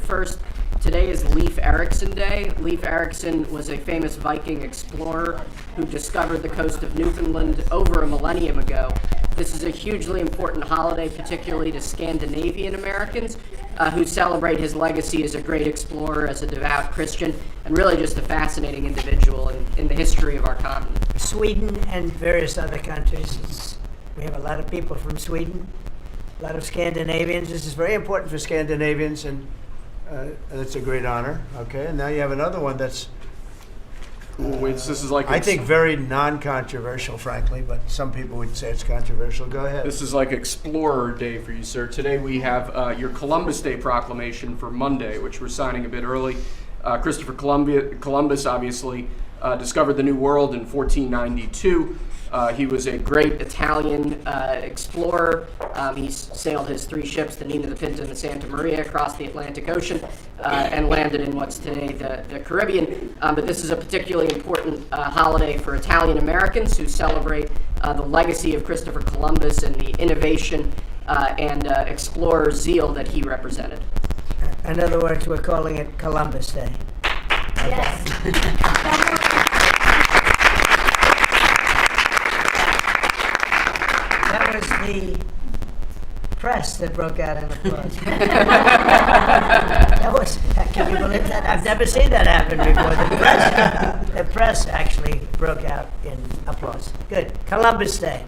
first. Today is Leif Erikson Day. Leif Erikson was a famous Viking explorer who discovered the coast of Newfoundland over a millennium ago. This is a hugely important holiday, particularly to Scandinavian Americans who celebrate his legacy as a great explorer, as a devout Christian, and really just a fascinating individual in the history of our continent. Sweden and various other countries. We have a lot of people from Sweden, a lot of Scandinavians. This is very important for Scandinavians, and it's a great honor. Okay, and now you have another one that's this is like I think very non-controversial, frankly, but some people would say it's controversial. Go ahead. This is like Explorer Day for you, sir. Today we have your Columbus Day proclamation for Monday, which we're signing a bit early. Christopher Columbus obviously discovered the New World in 1492. He was a great Italian explorer. He sailed his 3 ships, the Nina, the Pinta, and the Santa Maria, across the Atlantic Ocean and landed in what's today the Caribbean. But this is a particularly important holiday for Italian Americans who celebrate the legacy of Christopher Columbus and the innovation and explorer zeal that he represented. In other words, we're calling it Columbus Day. Yes. That was the press that broke out in applause. Can you believe that? I've never seen that happen before. The press actually broke out in applause. Good. Columbus Day.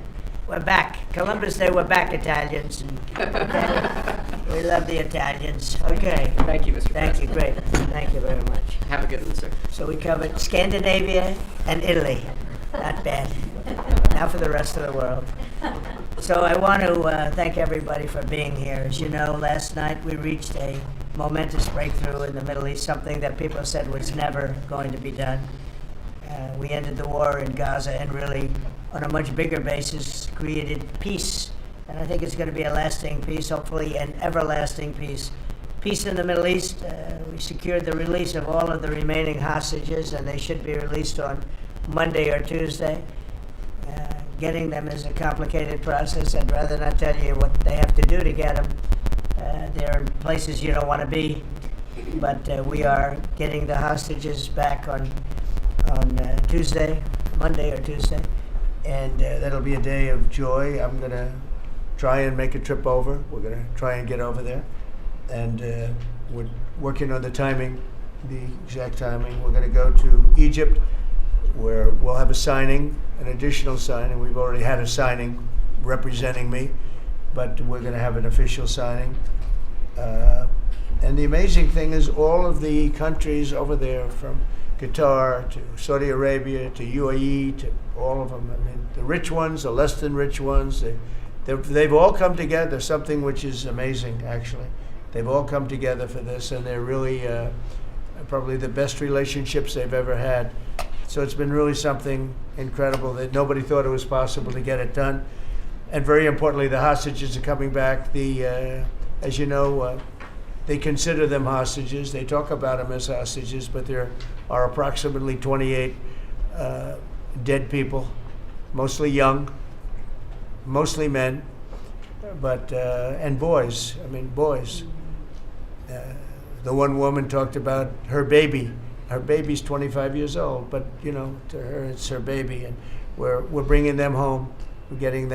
We're back. Columbus Day, we're back, Italians. Okay. We love the Italians. Okay. Thank you, Mr. Thank you. President. Great. Thank you very much. Have a good one, sir. So we covered Scandinavia and Italy. Not bad. Now for the rest of the world. So I want to thank everybody for being here. As you know, last night we reached a momentous breakthrough in the Middle East, something that people said was never going to be done. We ended the war in Gaza and really, on a much bigger basis, created peace. And I think it's going to be a lasting peace, hopefully an everlasting peace. Peace in the Middle East. We secured the release of all of the remaining hostages, and they should be released on Monday or Tuesday. Getting them is a complicated process. I'd rather not tell you what they have to do to get them. They're in places you don't want to be. But we are getting the hostages back on Tuesday, Monday or Tuesday. And that'll be a day of joy. I'm going to try and make a trip over. We're going to try and get over there. And we're working on the timing, the exact timing. We're going to go to Egypt, where we'll have a signing, an additional signing. We've already had a signing representing me, but we're going to have an official signing. And the amazing thing is all of the countries over there, from Qatar to Saudi Arabia to UAE to all of them, I mean, the rich ones, the less than rich ones, they've all come together, something which is amazing, actually. They've all come together for this, and they're really probably the best relationships they've ever had. So it's been really something incredible that nobody thought it was possible to get it done. And very importantly, the hostages are coming back. As you know, they consider them hostages. They talk about them as hostages, but there are approximately 28 dead people, mostly young, mostly men, but and boys. I mean, boys. The one woman talked about her baby. Her baby's 25 years old, but you know, to her it's her baby, and we're bringing them home. We're getting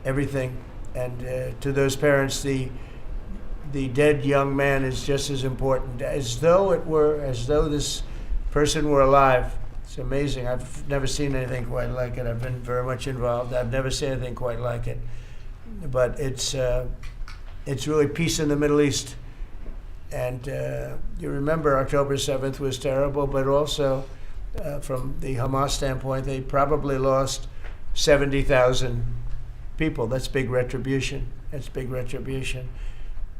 everything, and to those parents, the dead young man is just as important, as though this person were alive. It's amazing. I've never seen anything quite like it. I've been very much involved. I've never seen anything quite like it, but it's really peace in the Middle East. And you remember October 7th was terrible, but also from the Hamas standpoint, they probably lost 70,000 people. That's big retribution.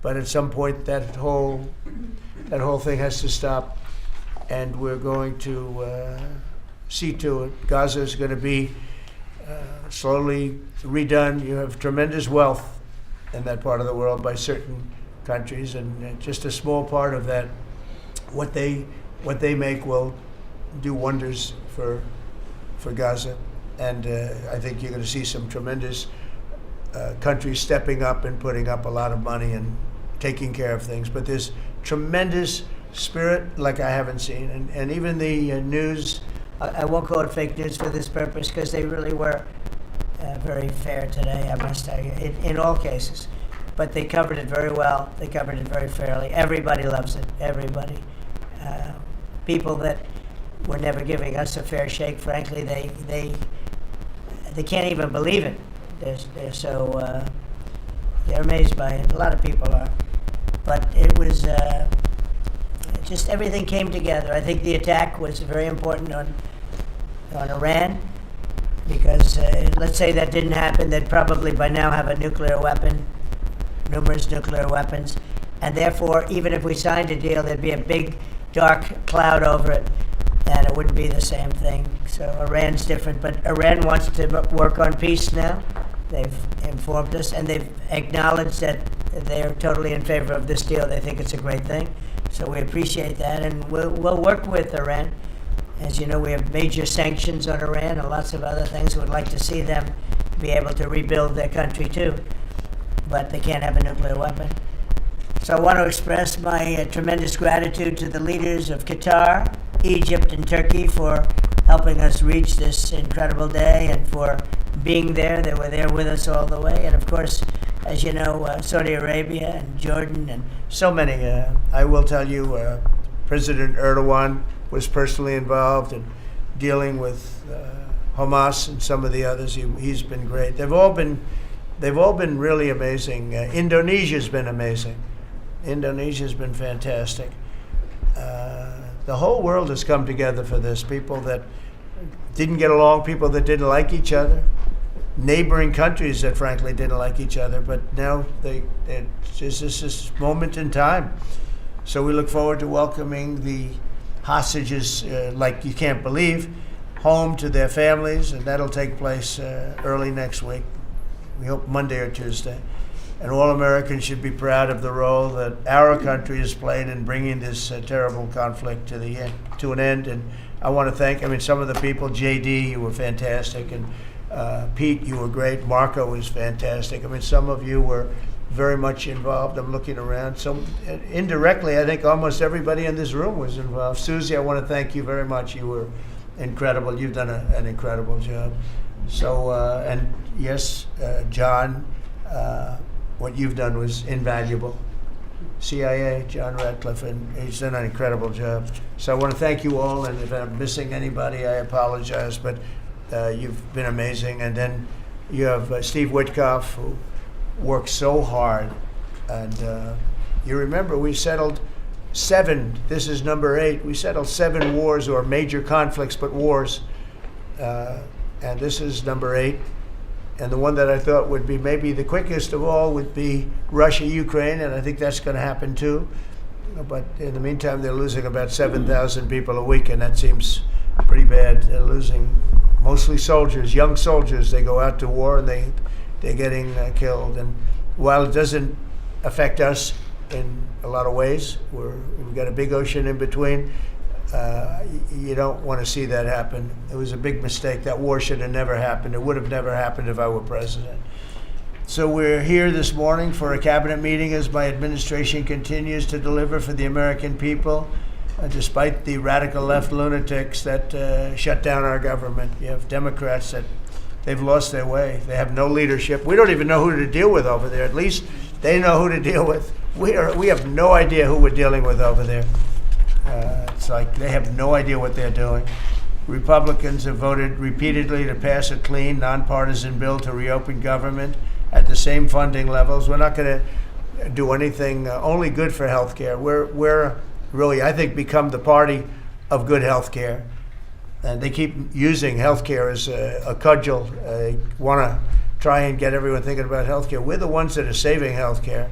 But at some point, that whole thing has to stop, and we're going to see to it. Gaza is going to be slowly redone. You have tremendous wealth in that part of the world by certain countries, and just a small part of that, what they make will do wonders for Gaza. And I think you're going to see some tremendous countries stepping up and putting up a lot of money taking care of things. But there's tremendous spirit like I haven't seen. And even the news, I won't call it fake news for this purpose, because they really were very fair today, I must tell you, in all cases. But they covered it very well. They covered it very fairly. Everybody loves it. Everybody. People that were never giving us a fair shake, frankly, they can't even believe it. They're so they're amazed by it. A lot of people are. But it was just everything came together. I think the attack was very important on Iran, because let's say that didn't happen, they'd probably by now have a nuclear weapon, numerous nuclear weapons, and therefore, even if we signed a deal, there'd be a big dark cloud over it, and it wouldn't be the same thing. So Iran's different, but Iran wants to work on peace now. They've informed us, and they've acknowledged that they're totally in favor of this deal. They think it's a great thing. So we appreciate that, and we'll work with Iran. As you know, we have major sanctions on Iran and lots of other things. We'd like to see them be able to rebuild their country too, but they can't have a nuclear weapon. So I want to express my tremendous gratitude to the leaders of Qatar, Egypt, and Turkey for helping us reach this incredible day and for being there. They were there with us all the way. And of course, as you know, Saudi Arabia and Jordan and so many. I will tell you, President Erdogan was personally involved in dealing with Hamas and some of the others. He's been great. They've all been really amazing. Indonesia's been amazing. Indonesia's been fantastic. The whole world has come together for this. People that didn't get along, people that didn't like each other, neighboring countries that frankly didn't like each other, but now it's just this moment in time. So we look forward to welcoming the hostages, like you can't believe, home to their families, and that'll take place early next week. We hope Monday or Tuesday. And all Americans should be proud of the role that our country has played in bringing this terrible conflict to an end. And I want to thank, some of the people, JD, you were fantastic, and Pete, you were great. Marco was fantastic. Some of you were very much involved. I'm looking around. So indirectly, I think almost everybody in this room was involved. Susie, I want to thank you very much. You were incredible. You've done an incredible job. So, and yes, John, what you've done was invaluable. CIA, John Radcliffe, and he's done an incredible job. So I want to thank you all, and if I'm missing anybody, I apologize, but you've been amazing. And then you have Steve Witkoff, who worked so hard. And you remember we settled 7, this is number 8, we settled 7 wars, or major conflicts, but wars. And this is number 8. And the one that I thought would be maybe the quickest of all would be Russia-Ukraine, and I think that's going to happen too. But in the meantime, they're losing about 7,000 people a week, and that seems pretty bad. They're losing mostly soldiers, young soldiers. They go out to war, and they're getting killed. And while it doesn't affect us in a lot of ways, we've got a big ocean in between, you don't want to see that happen. It was a big mistake. That war should have never happened. It would have never happened if I were president. So we're here this morning for a cabinet meeting as my administration continues to deliver for the American people, despite the radical left lunatics that shut down our government. You have Democrats that they've lost their way. They have no leadership. We don't even know who to deal with over there. At least they know who to deal with. We have no idea who we're dealing with over there. It's like they have no idea what they're doing. Republicans have voted repeatedly to pass a clean, nonpartisan bill to reopen government at the same funding levels. We're not going to do anything only good for health care. We're really, I think, become the party of good health care. And they keep using health care as a cudgel. They want to try and get everyone thinking about health care. We're the ones that are saving health care.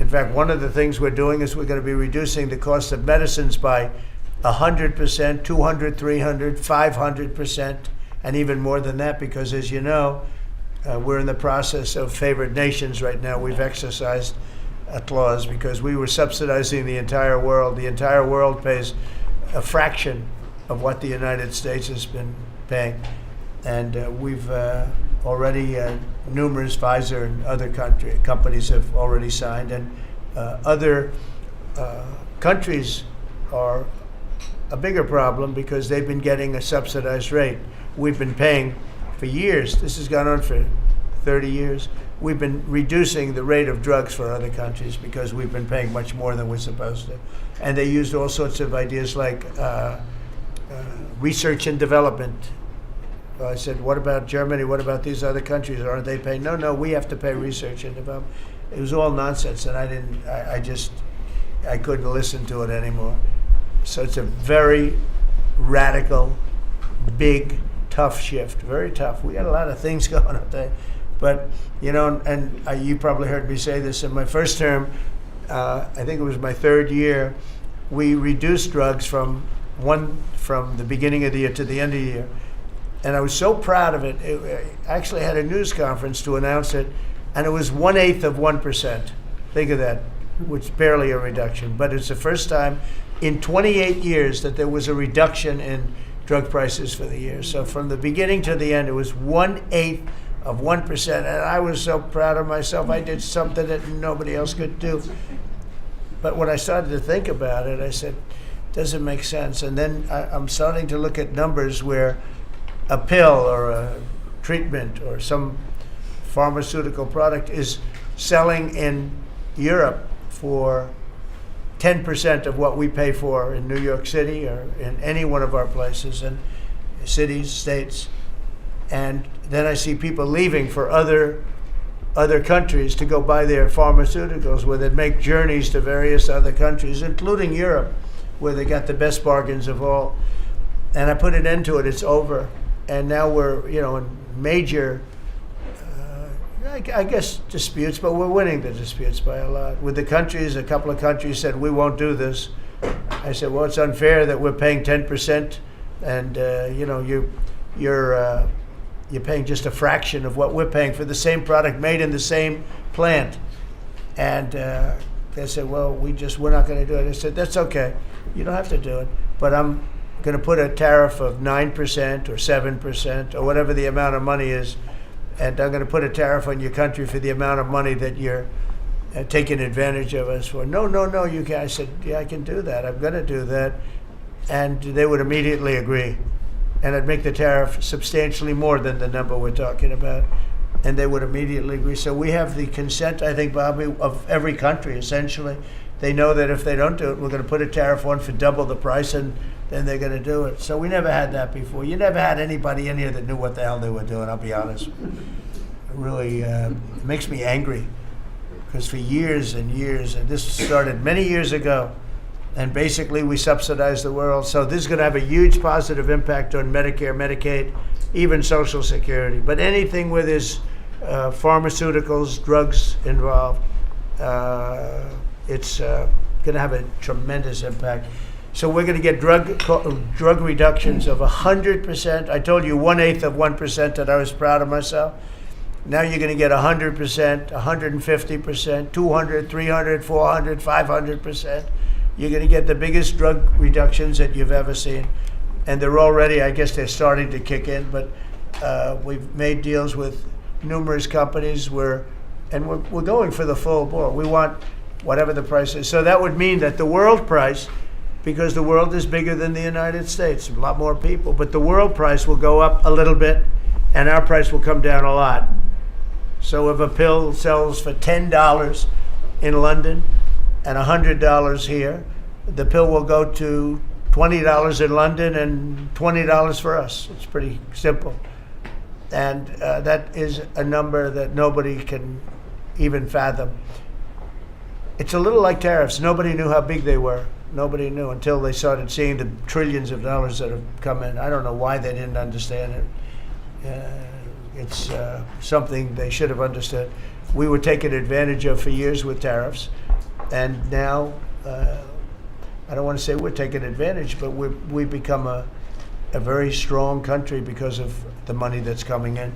In fact, one of the things we're doing is we're going to be reducing the cost of medicines by 100%, 200, 300, 500%, and even more than that, because as you know, we're in the process of favored nations right now. We've exercised a clause because we were subsidizing the entire world. The entire world pays a fraction of what the United States has been paying. And we've already, numerous Pfizer and other companies have already signed, and Other countries are a bigger problem because they've been getting a subsidized rate. We've been paying for years. This has gone on for 30 years. We've been reducing the rate of drugs for other countries because we've been paying much more than we're supposed to. And they used all sorts of ideas like research and development. I said, what about Germany? What about these other countries? Aren't they paying? No, we have to pay research and development. It was all nonsense, and I couldn't listen to it anymore. So it's a very radical, big, tough shift. Very tough. We got a lot of things going on there. But, you probably heard me say this in my first term, I think it was my third year, we reduced drugs from the beginning of the year to the end of the year. And I was so proud of it. I actually had a news conference to announce it, and it was 1/8 of 1%. Think of that, which is barely a reduction. But it's the first time in 28 years that there was a reduction in drug prices for the year. So from the beginning to the end, it was 1/8 of 1%. And I was so proud of myself. I did something that nobody else could do. But when I started to think about it, I said, doesn't make sense. And then I'm starting to look at numbers where a pill or a treatment or some pharmaceutical product is selling in Europe for 10% of what we pay for in New York City or in any one of our places and cities, states. And then I see people leaving for other countries to go buy their pharmaceuticals, where they make journeys to various other countries, including Europe, where they got the best bargains of all. And I put an end to it. It's over. And now we're, in major, I guess, disputes, but we're winning the disputes by a lot. With the countries, a couple of countries said, we won't do this. I said, well, it's unfair that we're paying 10%, and, you're paying just a fraction of what we're paying for the same product made in the same plant. And they said, well, we're not going to do it. I said, that's okay. You don't have to do it. But I'm going to put a tariff of 9% or 7% or whatever the amount of money is. And I'm going to put a tariff on your country for the amount of money that you're taking advantage of us for. No, you can't. I said, yeah, I can do that. I'm going to do that. And they would immediately agree. And I'd make the tariff substantially more than the number we're talking about. And they would immediately agree. So we have the consent, I think, Bobby, of every country, essentially. They know that if they don't do it, we're going to put a tariff on for double the price, and then they're going to do it. So we never had that before. You never had anybody in here that knew what the hell they were doing, I'll be honest. It really it makes me angry, because for years and years, and this started many years ago, and basically we subsidize the world. So this is going to have a huge positive impact on Medicare, Medicaid, even Social Security. But anything where there's pharmaceuticals, drugs involved, it's going to have a tremendous impact. So we're going to get drug reductions of 100%. I told you 1/8 of 1% that I was proud of myself. Now you're going to get 100%, 150%, 200, 300, 400, 500%. You're going to get the biggest drug reductions that you've ever seen. And they're already, I guess they're starting to kick in, but we've made deals with numerous companies we're going for the full board. We want whatever the price is. So that would mean that the world price, because the world is bigger than the United States, a lot more people, but the world price will go up a little bit and our price will come down a lot. So if a pill sells for $10 in London and $100 here, the pill will go to $20 in London and $20 for us. It's pretty simple. And that is a number that nobody can even fathom. It's a little like tariffs. Nobody knew how big they were. Nobody knew until they started seeing the trillions of dollars that have come in. I don't know why they didn't understand it. It's something they should have understood. We were taken advantage of for years with tariffs, and now I don't want to say we're taking advantage, but we've become a very strong country because of the money that's coming in.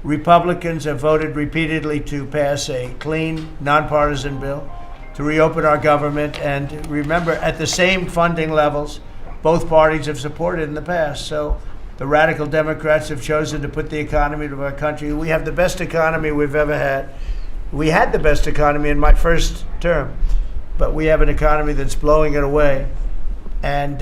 Republicans have voted repeatedly to pass a clean, nonpartisan bill to reopen our government, and remember, at the same funding levels both parties have supported in the past. So the radical Democrats have chosen to put the economy of our country. We have the best economy we've ever had. We had the best economy in my first term. but we have an economy that's blowing it away, and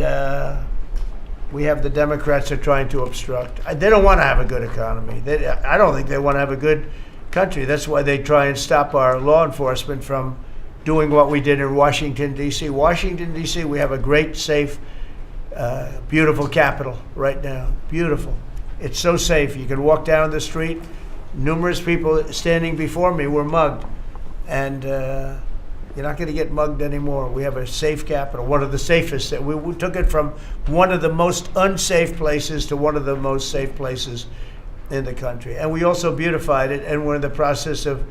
we have the Democrats are trying to obstruct. They don't want to have a good economy. I don't think they want to have a good country. That's why they try and stop our law enforcement from doing what we did in Washington, D.C. Washington, D.C., we have a great, safe, beautiful capital right now. Beautiful. It's so safe. You can walk down the street. Numerous people standing before me were mugged. And you're not going to get mugged anymore. We have a safe capital, one of the safest. We took it from one of the most unsafe places to one of the most safe places in the country. And we also beautified it, and we're in the process of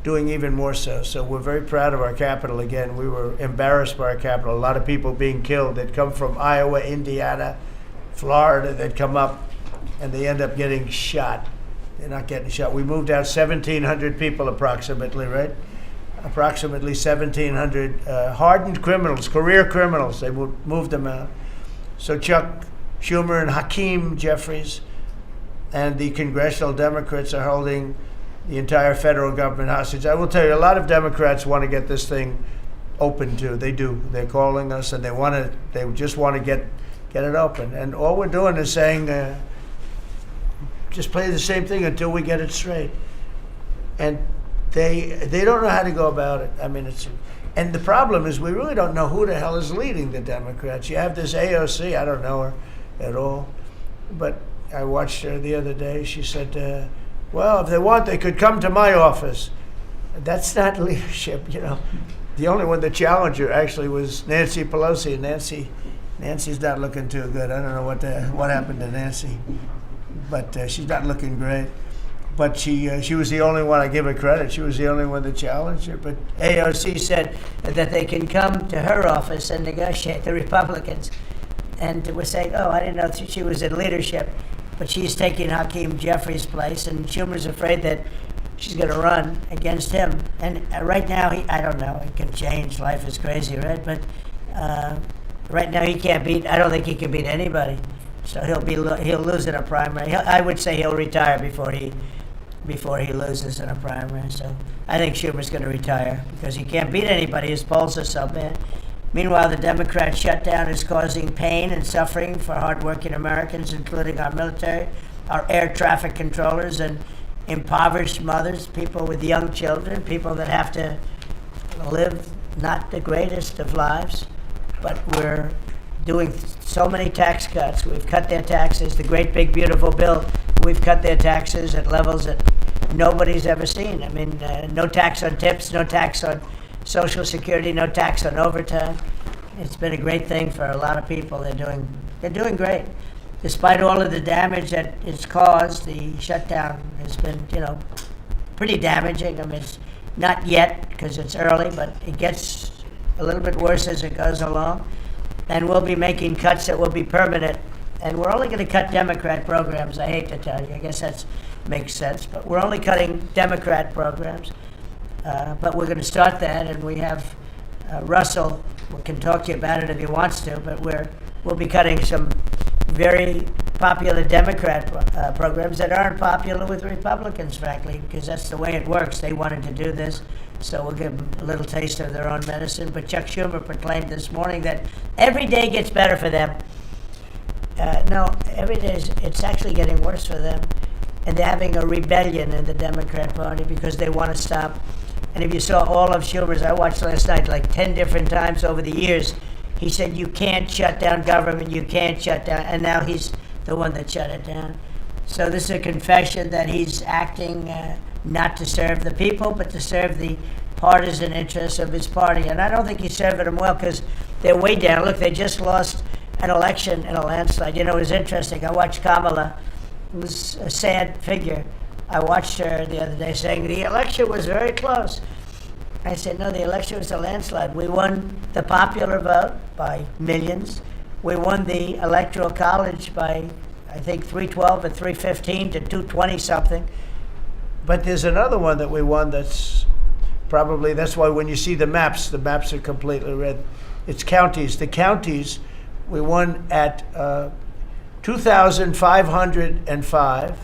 doing even more so. So we're very proud of our capital again. We were embarrassed by our capital. A lot of people being killed that come from Iowa, Indiana, Florida, that come up, and they end up getting shot. They're not getting shot. We moved out 1,700 people approximately, right? Approximately 1,700 hardened criminals, career criminals. They moved them out. So Chuck Schumer and Hakeem Jeffries and the congressional Democrats are holding the entire federal government hostage. I will tell you, a lot of Democrats want to get this thing open too. They do. They're calling us, and they just want to get it open. And all we're doing is saying, just play the same thing until we get it straight. And they don't know how to go about it. I mean, and the problem is we really don't know who the hell is leading the Democrats. You have this AOC, I don't know her at all, but I watched her the other day. She said, well, if they want, they could come to my office. That's not leadership, you know. The only one that challenged her actually was Nancy Pelosi. Nancy's not looking too good. I don't know what happened to Nancy, but she's not looking great. But she was the only one, I give her credit, she was the only one that challenged her. But AOC said that they can come to her office and negotiate, the Republicans. And we're saying, oh, I didn't know she was in leadership. But she's taking Hakeem Jeffries' place, and Schumer's afraid that she's going to run against him. And right now, I don't know, it can change, life is crazy, right? But right now I don't think he can beat anybody. So he'll lose in a primary. I would say he'll retire before he loses in a primary. So I think Schumer's going to retire because he can't beat anybody. His polls are so bad. Meanwhile, the Democrat shutdown is causing pain and suffering for hardworking Americans, including our military, our air traffic controllers, and impoverished mothers, people with young children, people that have to live not the greatest of lives. But we're doing so many tax cuts. We've cut their taxes, the great big beautiful bill. We've cut their taxes at levels that nobody's ever seen. I mean, no tax on tips, no tax on Social Security, no tax on overtime. It's been a great thing for a lot of people. They're doing great. Despite all of the damage that it's caused, the shutdown has been, pretty damaging. I mean, it's not yet because it's early, but it gets a little bit worse as it goes along. And we'll be making cuts that will be permanent. And we're only going to cut Democrat programs. I hate to tell you. I guess that makes sense. But we're only cutting Democrat programs. But we're going to start that, and we have Russell can talk to you about it if he wants to, but we'll be cutting some very popular Democrat programs that aren't popular with Republicans, frankly, because that's the way it works. They wanted to do this, so we'll give them a little taste of their own medicine. But Chuck Schumer proclaimed this morning that every day gets better for them. No, every day it's actually getting worse for them. And they're having a rebellion in the Democrat Party because they want to stop. And if you saw all of Schumer's, I watched last night like 10 different times over the years, he said, you can't shut down government, you can't shut down, and now he's the one that shut it down. So this is a confession that he's acting not to serve the people, but to serve the partisan interests of his party. And I don't think he's serving them well because they're way down. Look, they just lost an election in a landslide. It was interesting. I watched Kamala. It was a sad figure. I watched her the other day saying the election was very close. I said, no, the election was a landslide. We won the popular vote by millions. We won the Electoral College by, I think, 312 and 315 to 220 something. But there's another one that we won that's why when you see the maps are completely red. It's counties. The counties, we won at 2,505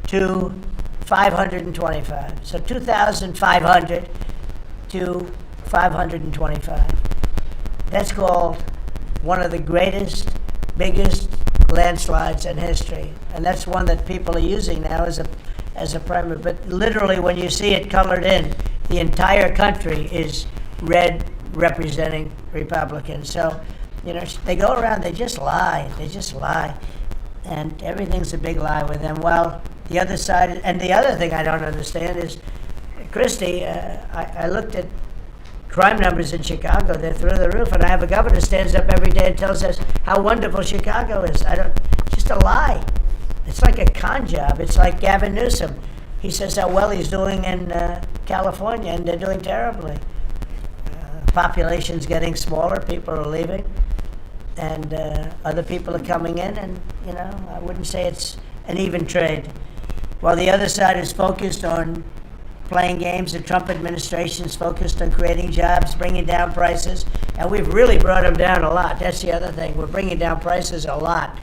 to 525. So 2,500 to 525. That's called one of the greatest, biggest landslides in history. And that's one that people are using now as a primer. But literally, when you see it colored in, the entire country is red, representing Republicans. So, they go around, they just lie. And everything's a big lie with them. While the other side, and the other thing I don't understand is, Christie, I looked at crime numbers in Chicago, they're through the roof, and I have a governor who stands up every day and tells us how wonderful Chicago is. Just a lie. It's like a con job. It's like Gavin Newsom. He says how well he's doing in California, and they're doing terribly. Population's getting smaller, people are leaving, and other people are coming in, and, I wouldn't say it's an even trade. While the other side is focused on playing games, the Trump administration is focused on creating jobs, bringing down prices, and we've really brought them down a lot. That's the other thing. We're bringing down prices a lot.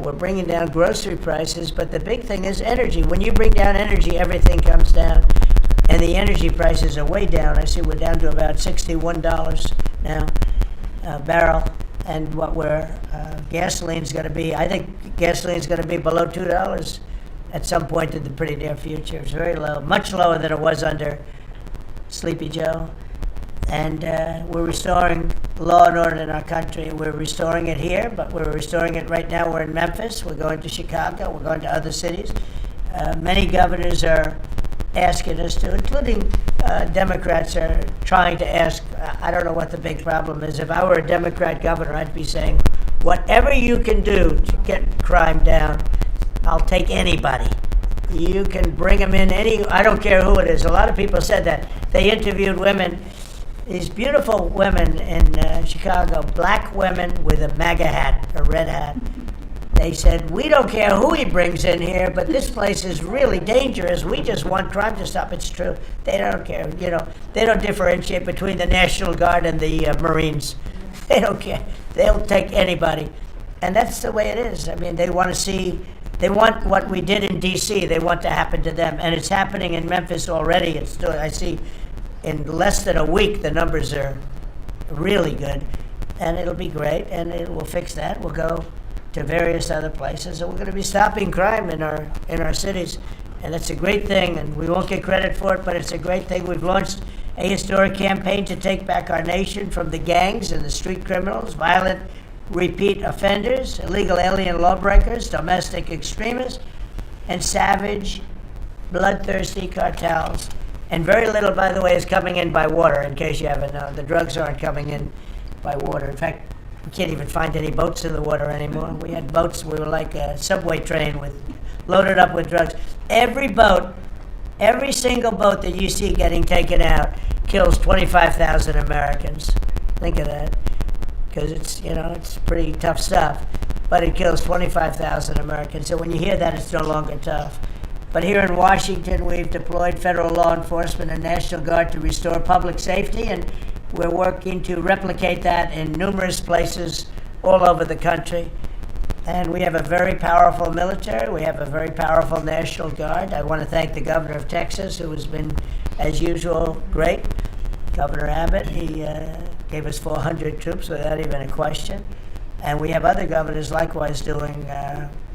We're bringing down grocery prices, but the big thing is energy. When you bring down energy, everything comes down, and the energy prices are way down. I see we're down to about $61 now a barrel, and gasoline's going to be, I think gasoline's going to be below $2 at some point in the pretty near future. It's very low, much lower than it was under Sleepy Joe. And we're restoring law and order in our country. We're restoring it here, but we're restoring it right now. We're in Memphis. We're going to Chicago. We're going to other cities. Many governors are asking us to, including Democrats are trying to ask. I don't know what the big problem is. If I were a Democrat governor, I'd be saying, whatever you can do to get crime down, I'll take anybody. You can bring them in I don't care who it is. A lot of people said that. They interviewed women, these beautiful women in Chicago, black women with a MAGA hat, a red hat. They said, we don't care who he brings in here, but this place is really dangerous. We just want crime to stop. It's true. They don't care. They don't differentiate between the National Guard and the Marines. They don't care. They'll take anybody. And that's the way it is. I mean, they want what we did in D.C., they want to happen to them. And it's happening in Memphis already. I see in less than a week, the numbers are really good. And it'll be great, and we'll fix that. We'll go to various other places, and we're going to be stopping crime in our cities. And it's a great thing, and we won't get credit for it, but it's a great thing. We've launched a historic campaign to take back our nation from the gangs and the street criminals, violent repeat offenders, illegal alien lawbreakers, domestic extremists, and savage, bloodthirsty cartels. And very little, by the way, is coming in by water, in case you haven't known. The drugs aren't coming in by water. In fact, we can't even find any boats in the water anymore. We had boats, we were like a subway train loaded up with drugs. Every single boat that you see getting taken out kills 25,000 Americans. Think of that. Because it's pretty tough stuff, but it kills 25,000 Americans. So when you hear that, it's no longer tough. But here in Washington, we've deployed federal law enforcement and National Guard to restore public safety, and we're working to replicate that in numerous places all over the country. And we have a very powerful military. We have a very powerful National Guard. I want to thank the governor of Texas, who has been, as usual, great. Governor Abbott, he gave us 400 troops without even a question. And we have other governors likewise doing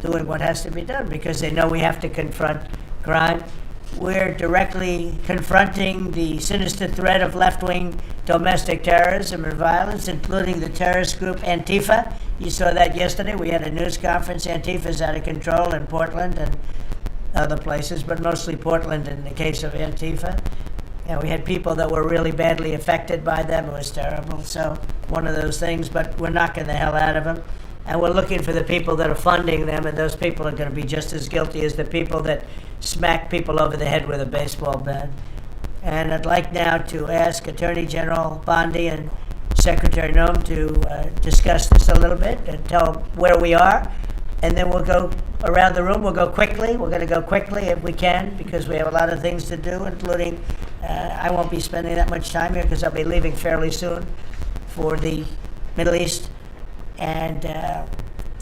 what has to be done, because they know we have to confront crime. We're directly confronting the sinister threat of left-wing domestic terrorism and violence, including the terrorist group Antifa. You saw that yesterday. We had a news conference. Antifa's out of control in Portland and other places, but mostly Portland in the case of Antifa. And we had people that were really badly affected by them. It was terrible. So one of those things, but we're knocking the hell out of them. And we're looking for the people that are funding them, and those people are going to be just as guilty as the people that smack people over the head with a baseball bat. And I'd like now to ask Attorney General Bondi and Secretary Noem to discuss this a little bit and tell where we are. And then we'll go around the room. We'll go quickly. We're going to go quickly if we can, because we have a lot of things to do, including I won't be spending that much time here because I'll be leaving fairly soon for the Middle East. And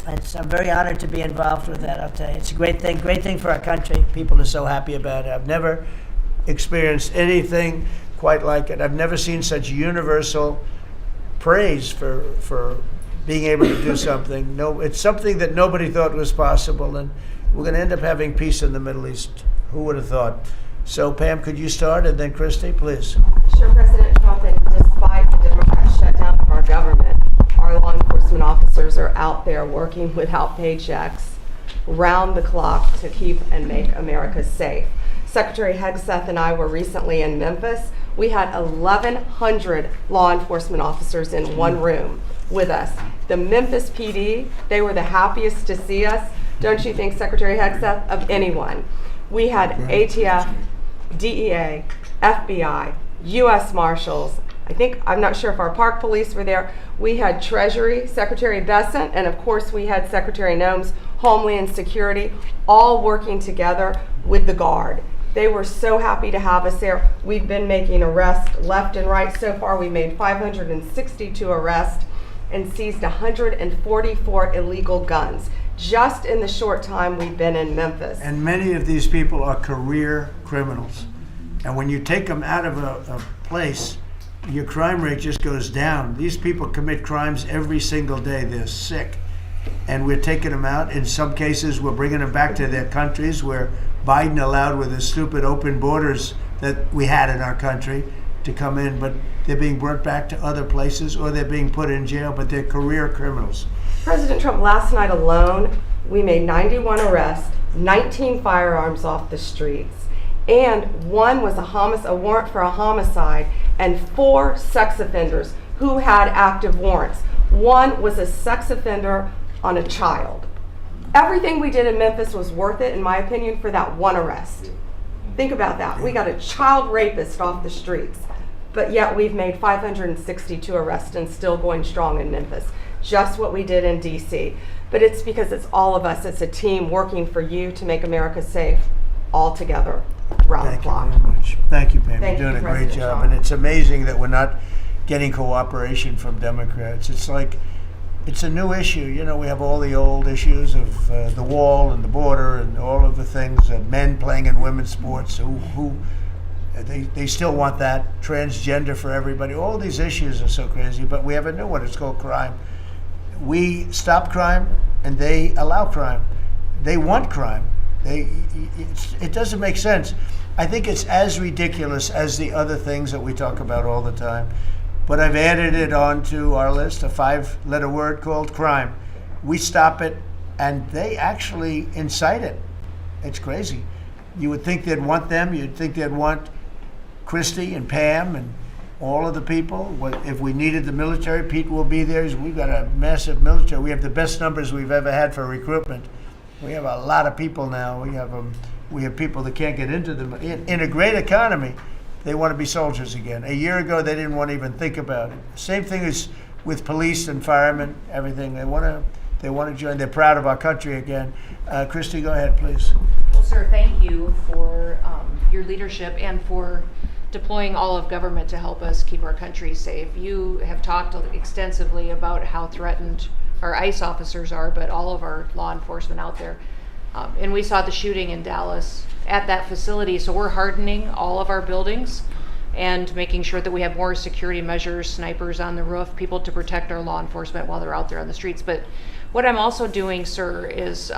I'm very honored to be involved with that, I'll tell you. It's a great thing for our country. People are so happy about it. I've never experienced anything quite like it. I've never seen such universal praise for being able to do something. No, it's something that nobody thought was possible, and we're going to end up having peace in the Middle East. Who would have thought? So, Pam, could you start, and then Christy, please. Sure, President Trump, and despite the Democrat shutdown of our government, our law enforcement officers are out there working without paychecks, round the clock, to keep and make America safe. Secretary Hegseth and I were recently in Memphis. We had 1,100 law enforcement officers in one room with us. The Memphis PD, they were the happiest to see us, don't you think, Secretary Hegseth, of anyone. We had ATF, DEA, FBI, U.S. Marshals. I'm not sure if our park police were there. We had Treasury, Secretary Bessent, and of course we had Secretary Noem's Homeland Security, all working together with the Guard. They were so happy to have us there. We've been making arrests left and right. So far, we made 562 arrests and seized 144 illegal guns just in the short time we've been in Memphis. And many of these people are career criminals. And when you take them out of a place, your crime rate just goes down. These people commit crimes every single day. They're sick. And we're taking them out. In some cases, we're bringing them back to their countries where Biden allowed, with the stupid open borders that we had in our country, to come in. But they're being brought back to other places, or they're being put in jail, but they're career criminals. President Trump, last night alone, we made 91 arrests, 19 firearms off the streets, and one was a warrant for a homicide, and 4 sex offenders who had active warrants. One was a sex offender on a child. Everything we did in Memphis was worth it, in my opinion, for that one arrest. Think about that. We got a child rapist off the streets, but yet we've made 562 arrests and still going strong in Memphis. Just what we did in D.C. But it's because it's all of us. It's a team working for you to make America safe, all together, round the clock. Thank you very much. Thank you, Pam. Thank You're doing you, a great President job. Trump. And it's amazing that we're not getting cooperation from Democrats. It's like, it's a new issue. You know, we have all the old issues of the wall and the border and all of the things, men playing in women's sports, they still want that, transgender for everybody. All these issues are so crazy, but we have a new one. It's called crime. We stop crime, and they allow crime. They want crime. It doesn't make sense. I think it's as ridiculous as the other things that we talk about all the time. But I've added it onto our list, a 5-letter word called crime. We stop it, and they actually incite it. It's crazy. You would think they'd want them. You'd think they'd want Christy and Pam and all of the people. If we needed the military, Pete will be there. We've got a massive military. We have the best numbers we've ever had for recruitment. We have a lot of people now. We have people that can't get into them. In a great economy, they want to be soldiers again. A year ago, they didn't want to even think about it. Same thing as with police and firemen, everything. They want to join. They're proud of our country again. Christy, go ahead, please. Well, sir, thank you for your leadership and for deploying all of government to help us keep our country safe. You have talked extensively about how threatened our ICE officers are, but all of our law enforcement out there. And we saw the shooting in Dallas at that facility, so we're hardening all of our buildings and making sure that we have more security measures, snipers on the roof, people to protect our law enforcement while they're out there on the streets. But what I'm also doing, sir, is,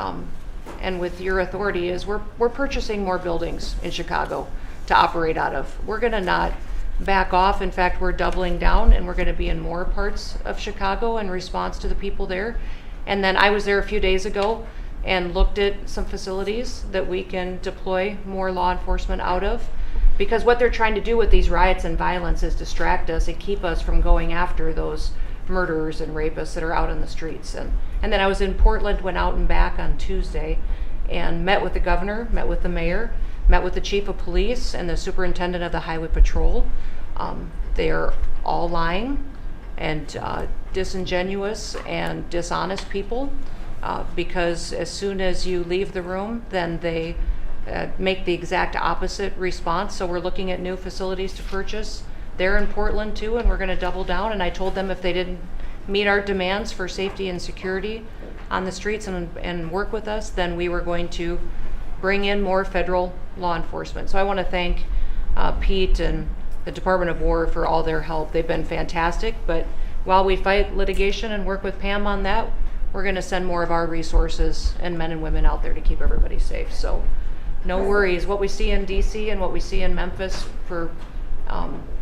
and with your authority, is we're purchasing more buildings in Chicago to operate out of. We're gonna not back off. In fact, we're doubling down, and we're gonna be in more parts of Chicago in response to the people there. And then I was there a few days ago and looked at some facilities that we can deploy more law enforcement out of, because what they're trying to do with these riots and violence is distract us and keep us from going after those murderers and rapists that are out on the streets. And then I was in Portland, went out and back on Tuesday and met with the governor, met with the mayor, met with the chief of police and the superintendent of the highway patrol. They're all lying and disingenuous and dishonest people. Because as soon as you leave the room, then they make the exact opposite response. So we're looking at new facilities to purchase. They're in Portland too, and we're going to double down. And I told them if they didn't meet our demands for safety and security on the streets and work with us, then we were going to bring in more federal law enforcement. So I want to thank Pete and the Department of War for all their help. They've been fantastic, but while we fight litigation and work with Pam on that, we're going to send more of our resources and men and women out there to keep everybody safe. So no worries. What we see in DC and what we see in Memphis for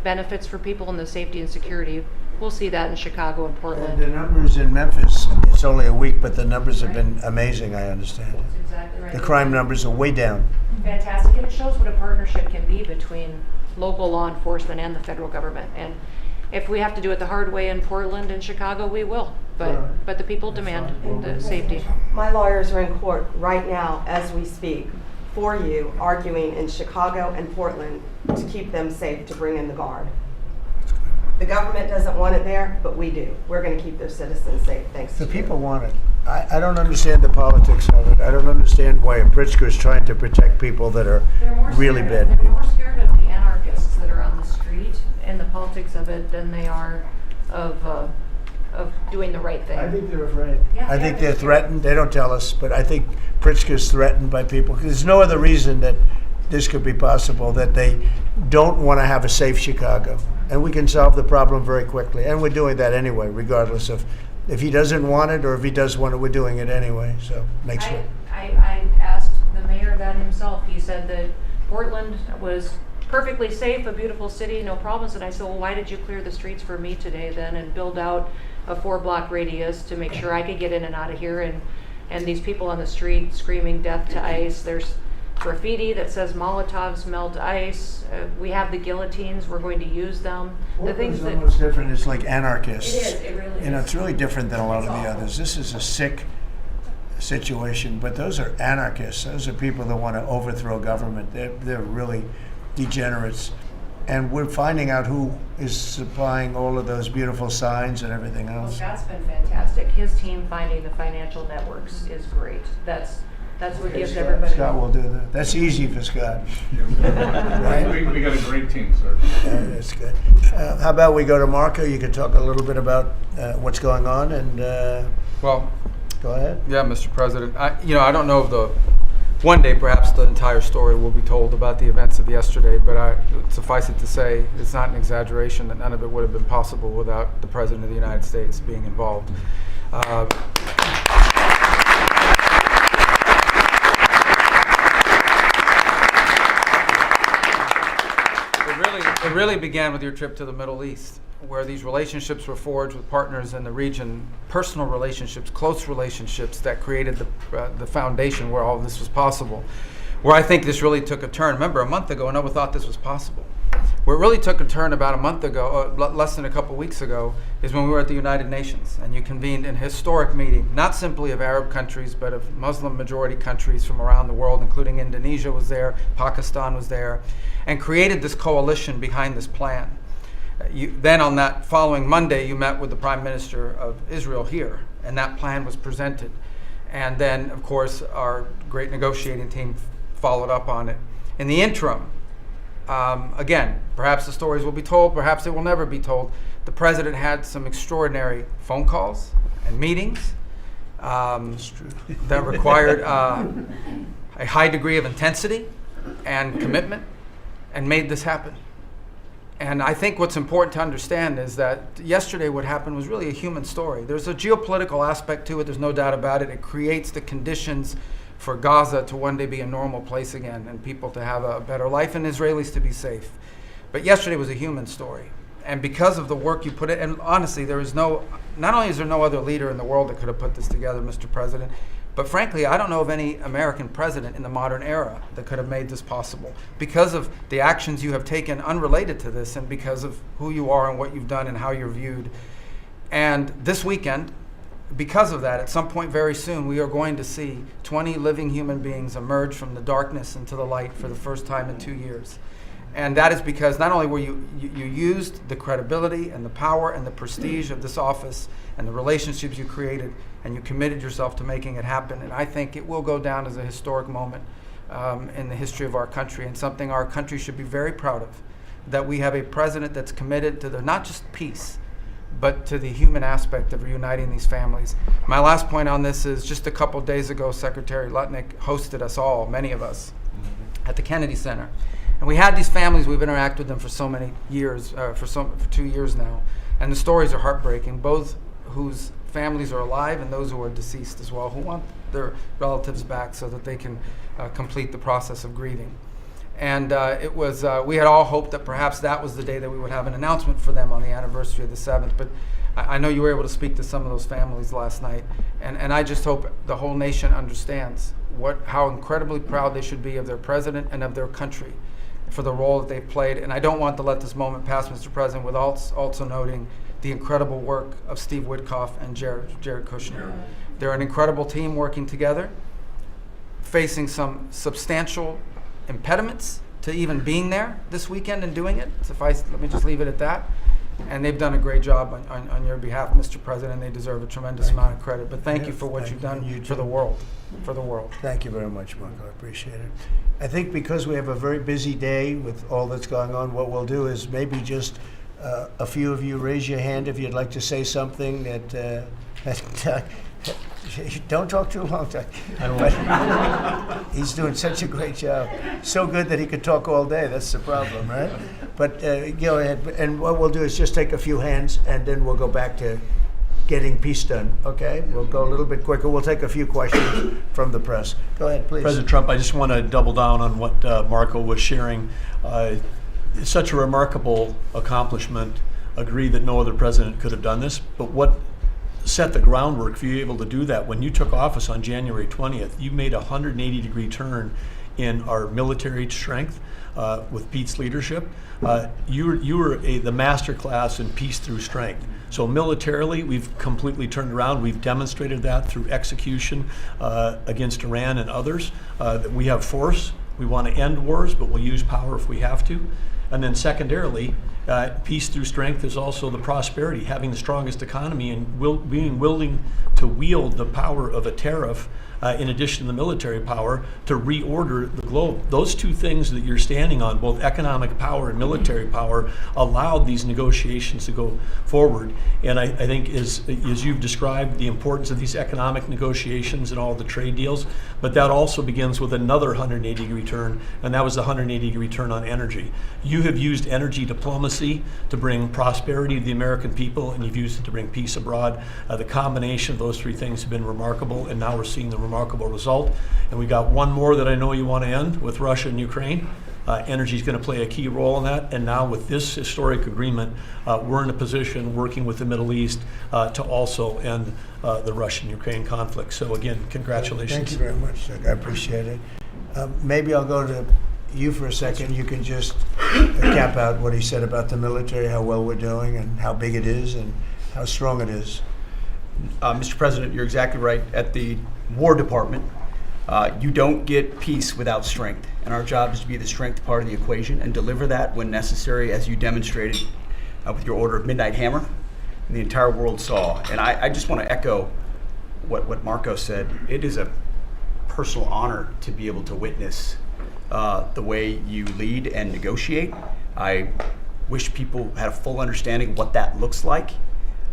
benefits for people in the safety and security, we'll see that in Chicago and Portland. The numbers in Memphis, it's only a week, but the numbers have been amazing, I understand. That's exactly right. The crime numbers are way down. Fantastic, and it shows what a partnership can be between local law enforcement and the federal government. And if we have to do it the hard way in Portland and Chicago, we will. But the people demand the safety. My lawyers are in court right now as we speak for you, arguing in Chicago and Portland to keep them safe, to bring in the guard. The government doesn't want it there, but we do. We're going to keep their citizens safe, thanks to The you. people want it. I don't understand the politics of it. I don't understand why Pritzker is trying to protect people that are really bad They're people. more scared of the anarchists that are on the street and the politics of it than they are of doing the right thing. I think they're afraid. Yeah, I think they're they're threatened. They don't tell us, but I think Pritzker's threatened by people. There's no other reason that this could be possible, that they don't want to have a safe Chicago. And we can solve the problem very quickly. And we're doing that anyway, regardless of if he doesn't want it or if he does want it, we're doing it anyway. So make sure. I asked the mayor that himself. He said that Portland was perfectly safe, a beautiful city, no problems. And I said, well, why did you clear the streets for me today then and build out a 4-block radius to make sure I could get in and out of here? And these people on the street screaming death to ICE. There's graffiti that says Molotovs melt ice. We have the guillotines. We're going to use them. The things that Almost different. It's like anarchists. it is. It really You know, is. it's really different than a lot of the others. This is a sick situation, but those are anarchists. Those are people that want to overthrow government. They're really degenerates. And we're finding out who is supplying all of those beautiful signs and everything Well, else. Scott's been fantastic. His team finding the financial networks is great. That's what gives everybody. Scott will do that. That's easy for Scott. We got a great team, sir. That's good. How about we go to Marco? You can talk a little bit about what's going on, and Well, go ahead. yeah, Mr. President. I don't know if one day perhaps the entire story will be told about the events of yesterday, but suffice it to say, it's not an exaggeration that none of it would have been possible without the President of the United States being involved. It really began with your trip to the Middle East, where these relationships were forged with partners in the region, personal relationships, close relationships that created the foundation where all of this was possible. Where I think this really took a turn. Remember, a month ago, no one thought this was possible. Where it really took a turn about a month ago, less than a couple weeks ago, is when we were at the United Nations and you convened an historic meeting, not simply of Arab countries, but of Muslim majority countries from around the world, including Indonesia was there, Pakistan was there, and created this coalition behind this plan. Then on that following Monday, you met with the Prime Minister of Israel here, and that plan was presented. And then, of course, our great negotiating team followed up on it. In the interim, again, perhaps the stories will be told, perhaps they will never be told. The President had some extraordinary phone calls and meetings that required a high degree of intensity and commitment and made this happen. And I think what's important to understand is that yesterday what happened was really a human story. There's a geopolitical aspect to it, there's no doubt about it. It creates the conditions for Gaza to one day be a normal place again and people to have a better life and Israelis to be safe. But yesterday was a human story. And because of the work you put in, and honestly, not only is there no other leader in the world that could have put this together, Mr. President, but frankly, I don't know of any American president in the modern era that could have made this possible because of the actions you have taken unrelated to this and because of who you are and what you've done and how you're viewed. And this weekend, because of that, at some point very soon, we are going to see 20 living human beings emerge from the darkness into the light for the first time in 2 years. And that is because not only were you used the credibility and the power and the prestige of this office and the relationships you created, and you committed yourself to making it happen. And I think it will go down as a historic moment in the history of our country and something our country should be very proud of, that we have a president that's committed to not just peace, but to the human aspect of reuniting these families. My last point on this is just a couple days ago, Secretary Lutnick hosted us all, many of us, at the Kennedy Center. And we had these families, we've interacted with them for so many years, for 2 years now. And the stories are heartbreaking, both whose families are alive and those who are deceased as well, who want their relatives back so that they can complete the process of grieving. And it was, we had all hoped that perhaps that was the day that we would have an announcement for them on the anniversary of the 7th. But I know you were able to speak to some of those families last night. And I just hope the whole nation understands how incredibly proud they should be of their president and of their country for the role that they've played. And I don't want to let this moment pass, Mr. President, without also noting the incredible work of Steve Witkoff and Jared Kushner. They're an incredible team working together, facing some substantial impediments to even being there this weekend and doing it. Let me just leave it at that. And they've done a great job on your behalf, Mr. President. They deserve a tremendous amount of credit. But thank you for what you've done for the world. For the world. Thank you very much, Marco. I appreciate it. I think because we have a very busy day with all that's going on, what we'll do is maybe just a few of you raise your hand if you'd like to say something that don't talk too long, Doug. He's doing such a great job. So good that he could talk all day. That's the problem, right? But go ahead. And what we'll do is just take a few hands, and then we'll go back to getting peace done, okay? We'll go a little bit quicker. We'll take a few questions from the press. Go ahead, please. President Trump, I just want to double down on what Marco was sharing. It's such a remarkable accomplishment. Agree that no other president could have done this, but what set the groundwork for you able to do that? When you took office on January 20th, you made a 180-degree turn in our military strength with Pete's leadership. You were the master class in peace through strength. So militarily, we've completely turned around. We've demonstrated that through execution against Iran and others, that we have force. We want to end wars, but we'll use power if we have to. And then secondarily, peace through strength is also the prosperity, having the strongest economy and being willing to wield the power of a tariff in addition to the military power to reorder the globe. Those two things that you're standing on, both economic power and military power, allowed these negotiations to go forward. And I think as you've described the importance of these economic negotiations and all the trade deals, but that also begins with another 180-degree turn, and that was the 180-degree turn on energy. You have used energy diplomacy to bring prosperity to the American people, and you've used it to bring peace abroad. The combination of those three things have been remarkable, and now we're seeing the remarkable result. And we got one more that I know you want to end with Russia and Ukraine. Energy is going to play a key role in that. And now with this historic agreement, we're in a position working with the Middle East to also end the Russian-Ukraine conflict. So again, congratulations. Thank you very much, Doug. I appreciate it. Maybe I'll go to you for a second. You can just cap out what he said about the military, how well we're doing and how big it is and how strong it is. Mr. President, you're exactly right. At the War Department, you don't get peace without strength. And our job is to be the strength part of the equation and deliver that when necessary, as you demonstrated with your order of Midnight Hammer, and the entire world saw. And I just want to echo what Marco said. It is a personal honor to be able to witness the way you lead and negotiate. I wish people had a full understanding of what that looks like.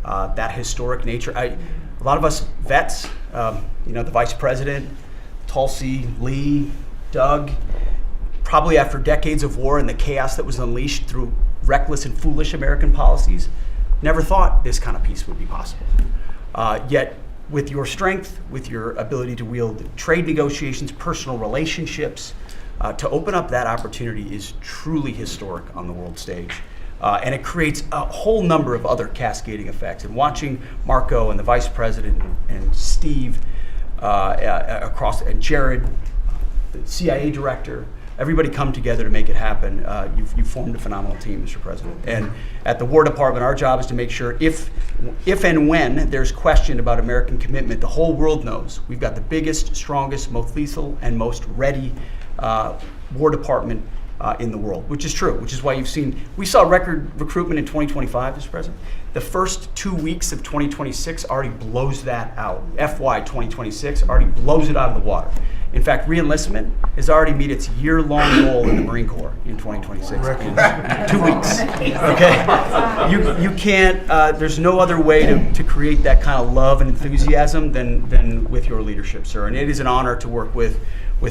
That historic nature. A lot of us vets, the Vice President, Tulsi, Lee, Doug, probably after decades of war and the chaos that was unleashed through reckless and foolish American policies, never thought this kind of peace would be possible. Yet, with your strength, with your ability to wield trade negotiations, personal relationships, to open up that opportunity is truly historic on the world stage. And it creates a whole number of other cascading effects. And watching Marco and the Vice President and Steve and Jared, the CIA director, everybody come together to make it happen. You've formed a phenomenal team, Mr. President. And at the War Department, our job is to make sure if and when there's question about American commitment, the whole world knows we've got the biggest, strongest, most lethal, and most ready War Department in the world, which is true, which is why we saw record recruitment in 2025, Mr. President. The first 2 weeks of 2026 already blows that out. FY 2026 already blows it out of the water. In fact, re-enlistment has already met its year-long goal in the Marine Corps in 2026. In 2 weeks. Okay, you can't. There's no other way to create that kind of love and enthusiasm than with your leadership, sir. And it is an honor to work with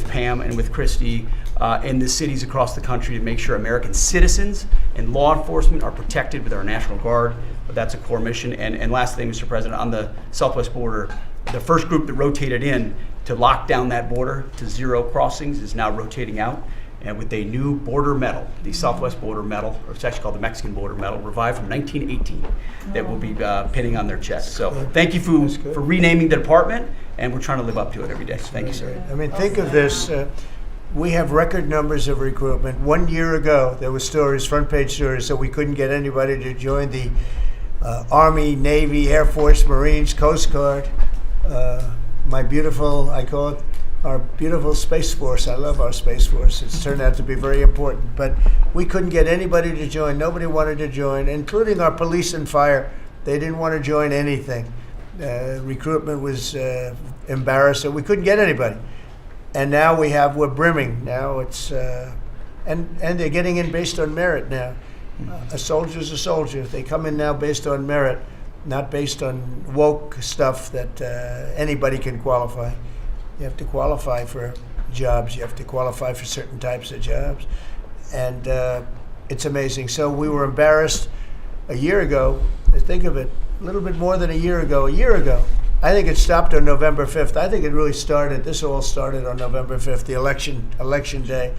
Pam and with Christy and the cities across the country to make sure American citizens and law enforcement are protected with our National Guard. That's a core mission. And last thing, Mr. President, on the southwest border, the first group that rotated in to lock down that border to 0 crossings is now rotating out, and with a new border medal, the Southwest Border Medal, or it's actually called the Mexican Border Medal, revived from 1918, that will be pinning on their chest. So thank you for renaming the department, and we're trying to live up to it every day. Thank you, sir. I mean, think of this. We have record numbers of recruitment. 1 year ago, there were stories, front page stories, that we couldn't get anybody to join the Army, Navy, Air Force, Marines, Coast Guard. My beautiful, I call it our beautiful Space Force. I love our Space Force. It's turned out to be very important. But we couldn't get anybody to join. Nobody wanted to join, including our police and fire. They didn't want to join anything. Recruitment was embarrassing. We couldn't get anybody. And now we're brimming. Now it's, and they're getting in based on merit now. A soldier's a soldier. They come in now based on merit, not based on woke stuff that anybody can qualify. You have to qualify for jobs. You have to qualify for certain types of jobs. And it's amazing. So we were embarrassed a year ago. Think of it, a little bit more than a year ago. I think it stopped on November 5th. I think it really started, this all started on November 5th, the election day.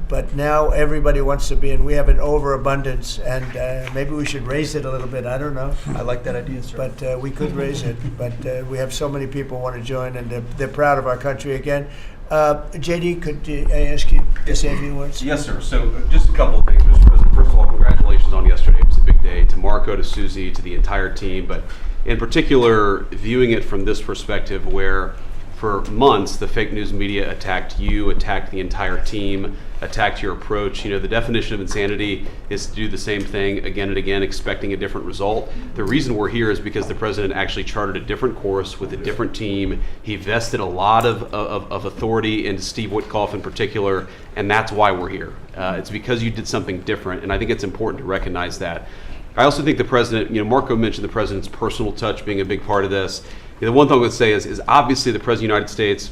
But now everybody wants to be in. We have an overabundance, and maybe we should raise it a little bit. I don't know. I like that idea, sir. But we could raise it. But we have so many people want to join, and they're proud of our country again. JD, could I ask you to say a few words? Yes, sir. So just a couple of things, Mr. President. First of all, congratulations on yesterday. It was a big day to Marco, to Susie, to the entire team. But in particular, viewing it from this perspective where for months the fake news media attacked you, attacked the entire team, attacked your approach. You know, the definition of insanity is to do the same thing again and again, expecting a different result. The reason we're here is because the president actually charted a different course with a different team. He vested a lot of authority into Steve Witkoff in particular, and that's why we're here. It's because you did something different, and I think it's important to recognize that. I also think the president, you know, Marco mentioned the president's personal touch being a big part of this. The one thing I would say is obviously the President of the United States,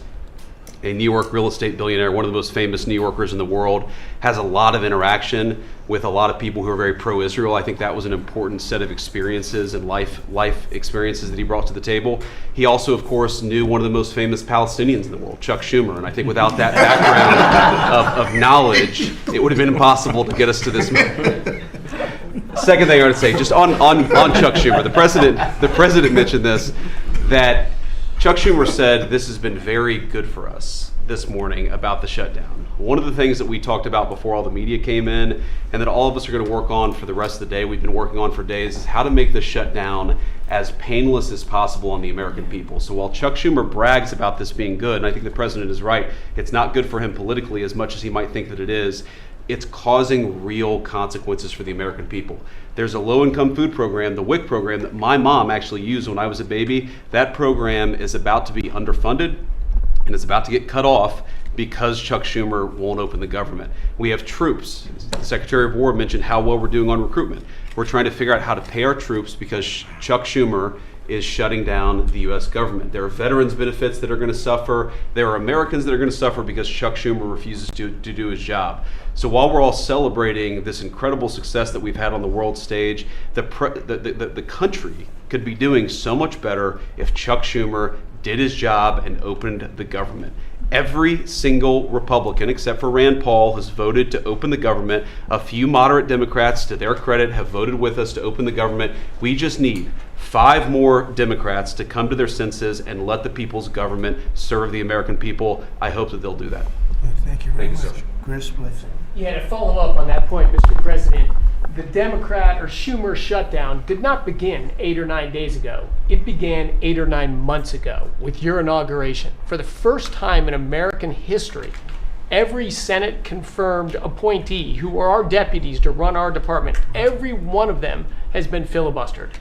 a New York real estate billionaire, one of the most famous New Yorkers in the world, has a lot of interaction with a lot of people who are very pro-Israel. I think that was an important set of experiences and life experiences that he brought to the table. He also, of course, knew one of the most famous Palestinians in the world, Chuck Schumer. And I think without that background of knowledge, it would have been impossible to get us to this moment. Second thing I want to say, just on Chuck Schumer, the president mentioned this, that Chuck Schumer said this has been very good for us this morning about the shutdown. One of the things that we talked about before all the media came in, and that all of us are going to work on for the rest of the day, we've been working on for days, is how to make the shutdown as painless as possible on the American people. So while Chuck Schumer brags about this being good, and I think the president is right, it's not good for him politically as much as he might think that it is. It's causing real consequences for the American people. There's a low-income food program, the WIC program, that my mom actually used when I was a baby. That program is about to be underfunded, and it's about to get cut off because Chuck Schumer won't open the government. We have troops. The Secretary of War mentioned how well we're doing on recruitment. We're trying to figure out how to pay our troops because Chuck Schumer is shutting down the U.S. government. There are veterans benefits that are going to suffer. There are Americans that are going to suffer because Chuck Schumer refuses to do his job. So while we're all celebrating this incredible success that we've had on the world stage, the country could be doing so much better if Chuck Schumer did his job and opened the government. Every single Republican, except for Rand Paul, has voted to open the government. A few moderate Democrats, to their credit, have voted with us to open the government. We just need 5 more Democrats to come to their senses and let the people's government serve the American people. I hope that they'll do that. Thank you very much. Sir. Chris, please. Yeah, to follow up on that point, Mr. President, the Democrat or Schumer shutdown did not begin 8 or 9 days ago. It began 8 or 9 months ago with your inauguration. For the first time in American history, every Senate confirmed appointee who are our deputies to run our department, every one of them has been filibustered.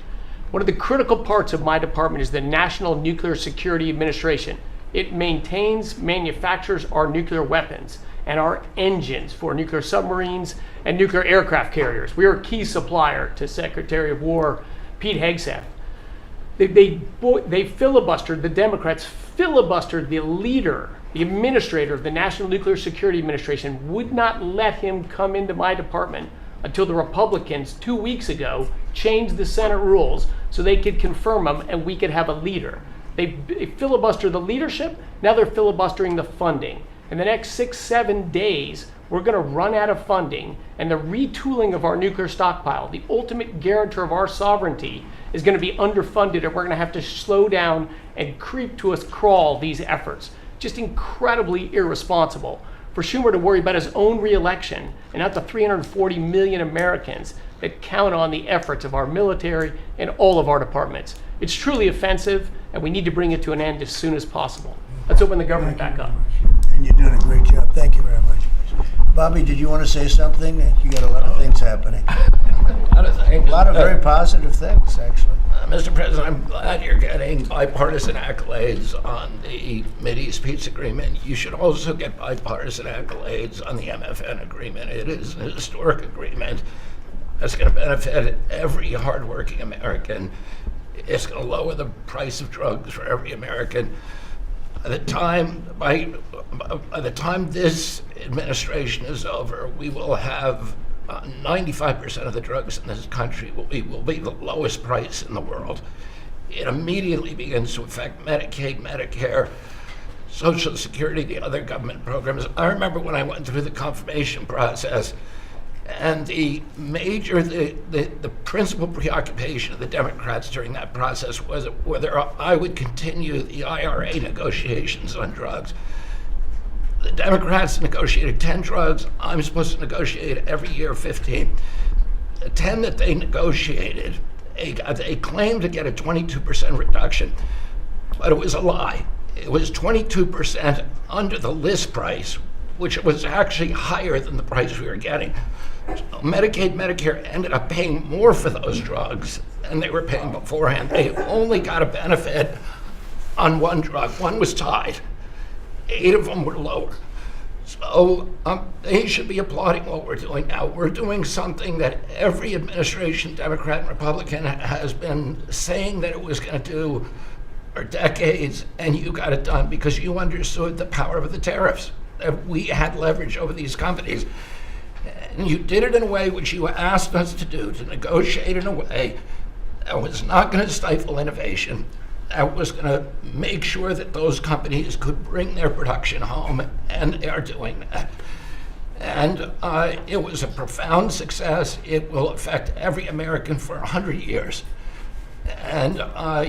One of the critical parts of my department is the National Nuclear Security Administration. It maintains, manufactures our nuclear weapons and our engines for nuclear submarines and nuclear aircraft carriers. We are a key supplier to Secretary of War Pete Hegseth. They filibustered, the Democrats filibustered the leader, the administrator of the National Nuclear Security Administration, would not let him come into my department until the Republicans 2 weeks ago changed the Senate rules so they could confirm them and we could have a leader. They filibustered the leadership, now they're filibustering the funding. In the next 6-7 days, we're going to run out of funding, and the retooling of our nuclear stockpile, the ultimate guarantor of our sovereignty, is going to be underfunded, and we're going to have to slow down and creep to a crawl these efforts. Just incredibly irresponsible for Schumer to worry about his own reelection and not the 340 million Americans that count on the efforts of our military and all of our departments. It's truly offensive, and we need to bring it to an end as soon as possible. Let's open the government back up. And you're doing a great job. Thank you very much. Bobby, did you want to say something? You got a lot of things happening. A lot of very positive things, actually. Mr. President, I'm glad you're getting bipartisan accolades on the Mideast peace agreement. You should also get bipartisan accolades on the MFN agreement. It is an historic agreement that's going to benefit every hardworking American. It's going to lower the price of drugs for every American. By the time this administration is over, we will have 95% of the drugs in this country will be the lowest price in the world. It immediately begins to affect Medicaid, Medicare, Social Security, the other government programs. I remember when I went through the confirmation process, and the principal preoccupation of the Democrats during that process was whether I would continue the IRA negotiations on drugs. The Democrats negotiated 10 drugs. I'm supposed to negotiate every year 15. The 10 that they negotiated, they claimed to get a 22% reduction, but it was a lie. It was 22% under the list price, which was actually higher than the price we were getting. So Medicaid, Medicare ended up paying more for those drugs than they were paying beforehand. They only got a benefit on one drug. One was tied. 8 of them were lower. So they should be applauding what we're doing now. We're doing something that every administration, Democrat and Republican, has been saying that it was going to do for decades, and you got it done because you understood the power of the tariffs. That we had leverage over these companies. And you did it in a way which you asked us to do, to negotiate in a way that was not going to stifle innovation, that was going to make sure that those companies could bring their production home, and they are doing that. And it was a profound success. It will affect every American for 100 years. And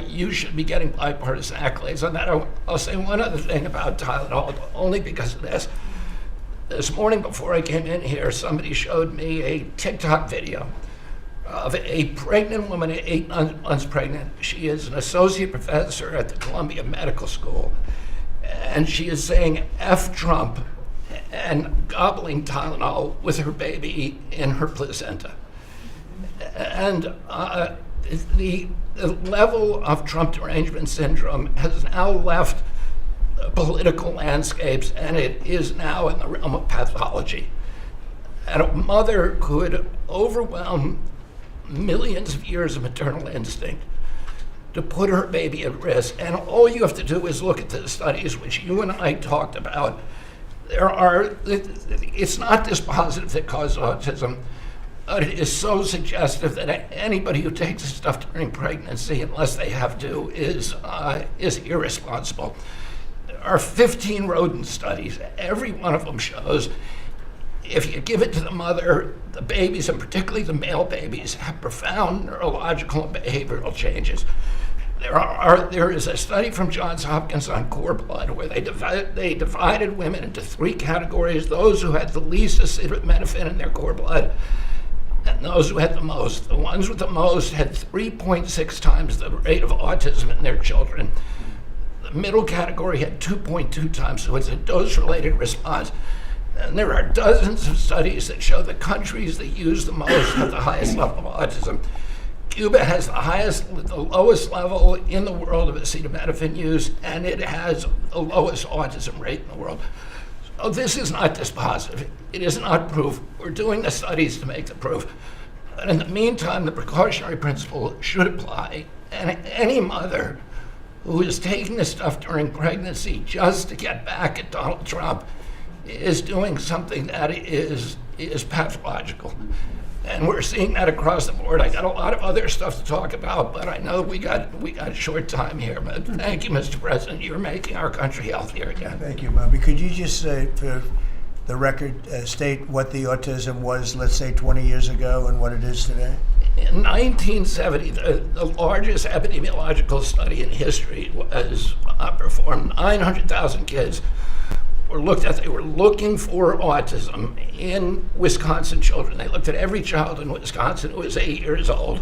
you should be getting bipartisan accolades on that. I'll say one other thing about Tylenol, only because of this. This morning before I came in here, somebody showed me a TikTok video of a pregnant woman, 8 months pregnant. She is an associate professor at the Columbia Medical School, and she is saying F Trump and gobbling Tylenol with her baby in her placenta. And the level of Trump derangement syndrome has now left political landscapes, and it is now in the realm of pathology. And a mother could overwhelm millions of years of maternal instinct to put her baby at risk. And all you have to do is look at the studies which you and I talked about. It's not dispositive that cause autism, but it is so suggestive that anybody who takes this stuff during pregnancy, unless they have to, is irresponsible. There are 15 rodent studies. Every one of them shows if you give it to the mother, the babies, and particularly the male babies, have profound neurological and behavioral changes. There is a study from Johns Hopkins on cord blood where they divided women into 3 categories: those who had the least acetaminophen in their cord blood, and those who had the most. The ones with the most had 3.6 times the rate of autism in their children. The middle category had 2.2 times, so it's a dose-related response. And there are dozens of studies that show the countries that use the most have the highest level of autism. Cuba has the lowest level in the world of acetaminophen use, and it has the lowest autism rate in the world. So this is not dispositive. It is not proof. We're doing the studies to make the proof. But in the meantime, the precautionary principle should apply. And any mother who is taking this stuff during pregnancy just to get back at Donald Trump is doing something that is pathological. And we're seeing that across the board. I got a lot of other stuff to talk about, but I know we got a short time here. But thank you, Mr. President. You're making our country healthier again. Thank you, Bobby. Could you just say, for the record, state what the autism was, let's say, 20 years ago and what it is today? In 1970, the largest epidemiological study in history was performed. 900,000 kids were looked at. They were looking for autism in Wisconsin children. They looked at every child in Wisconsin who was 8 years old.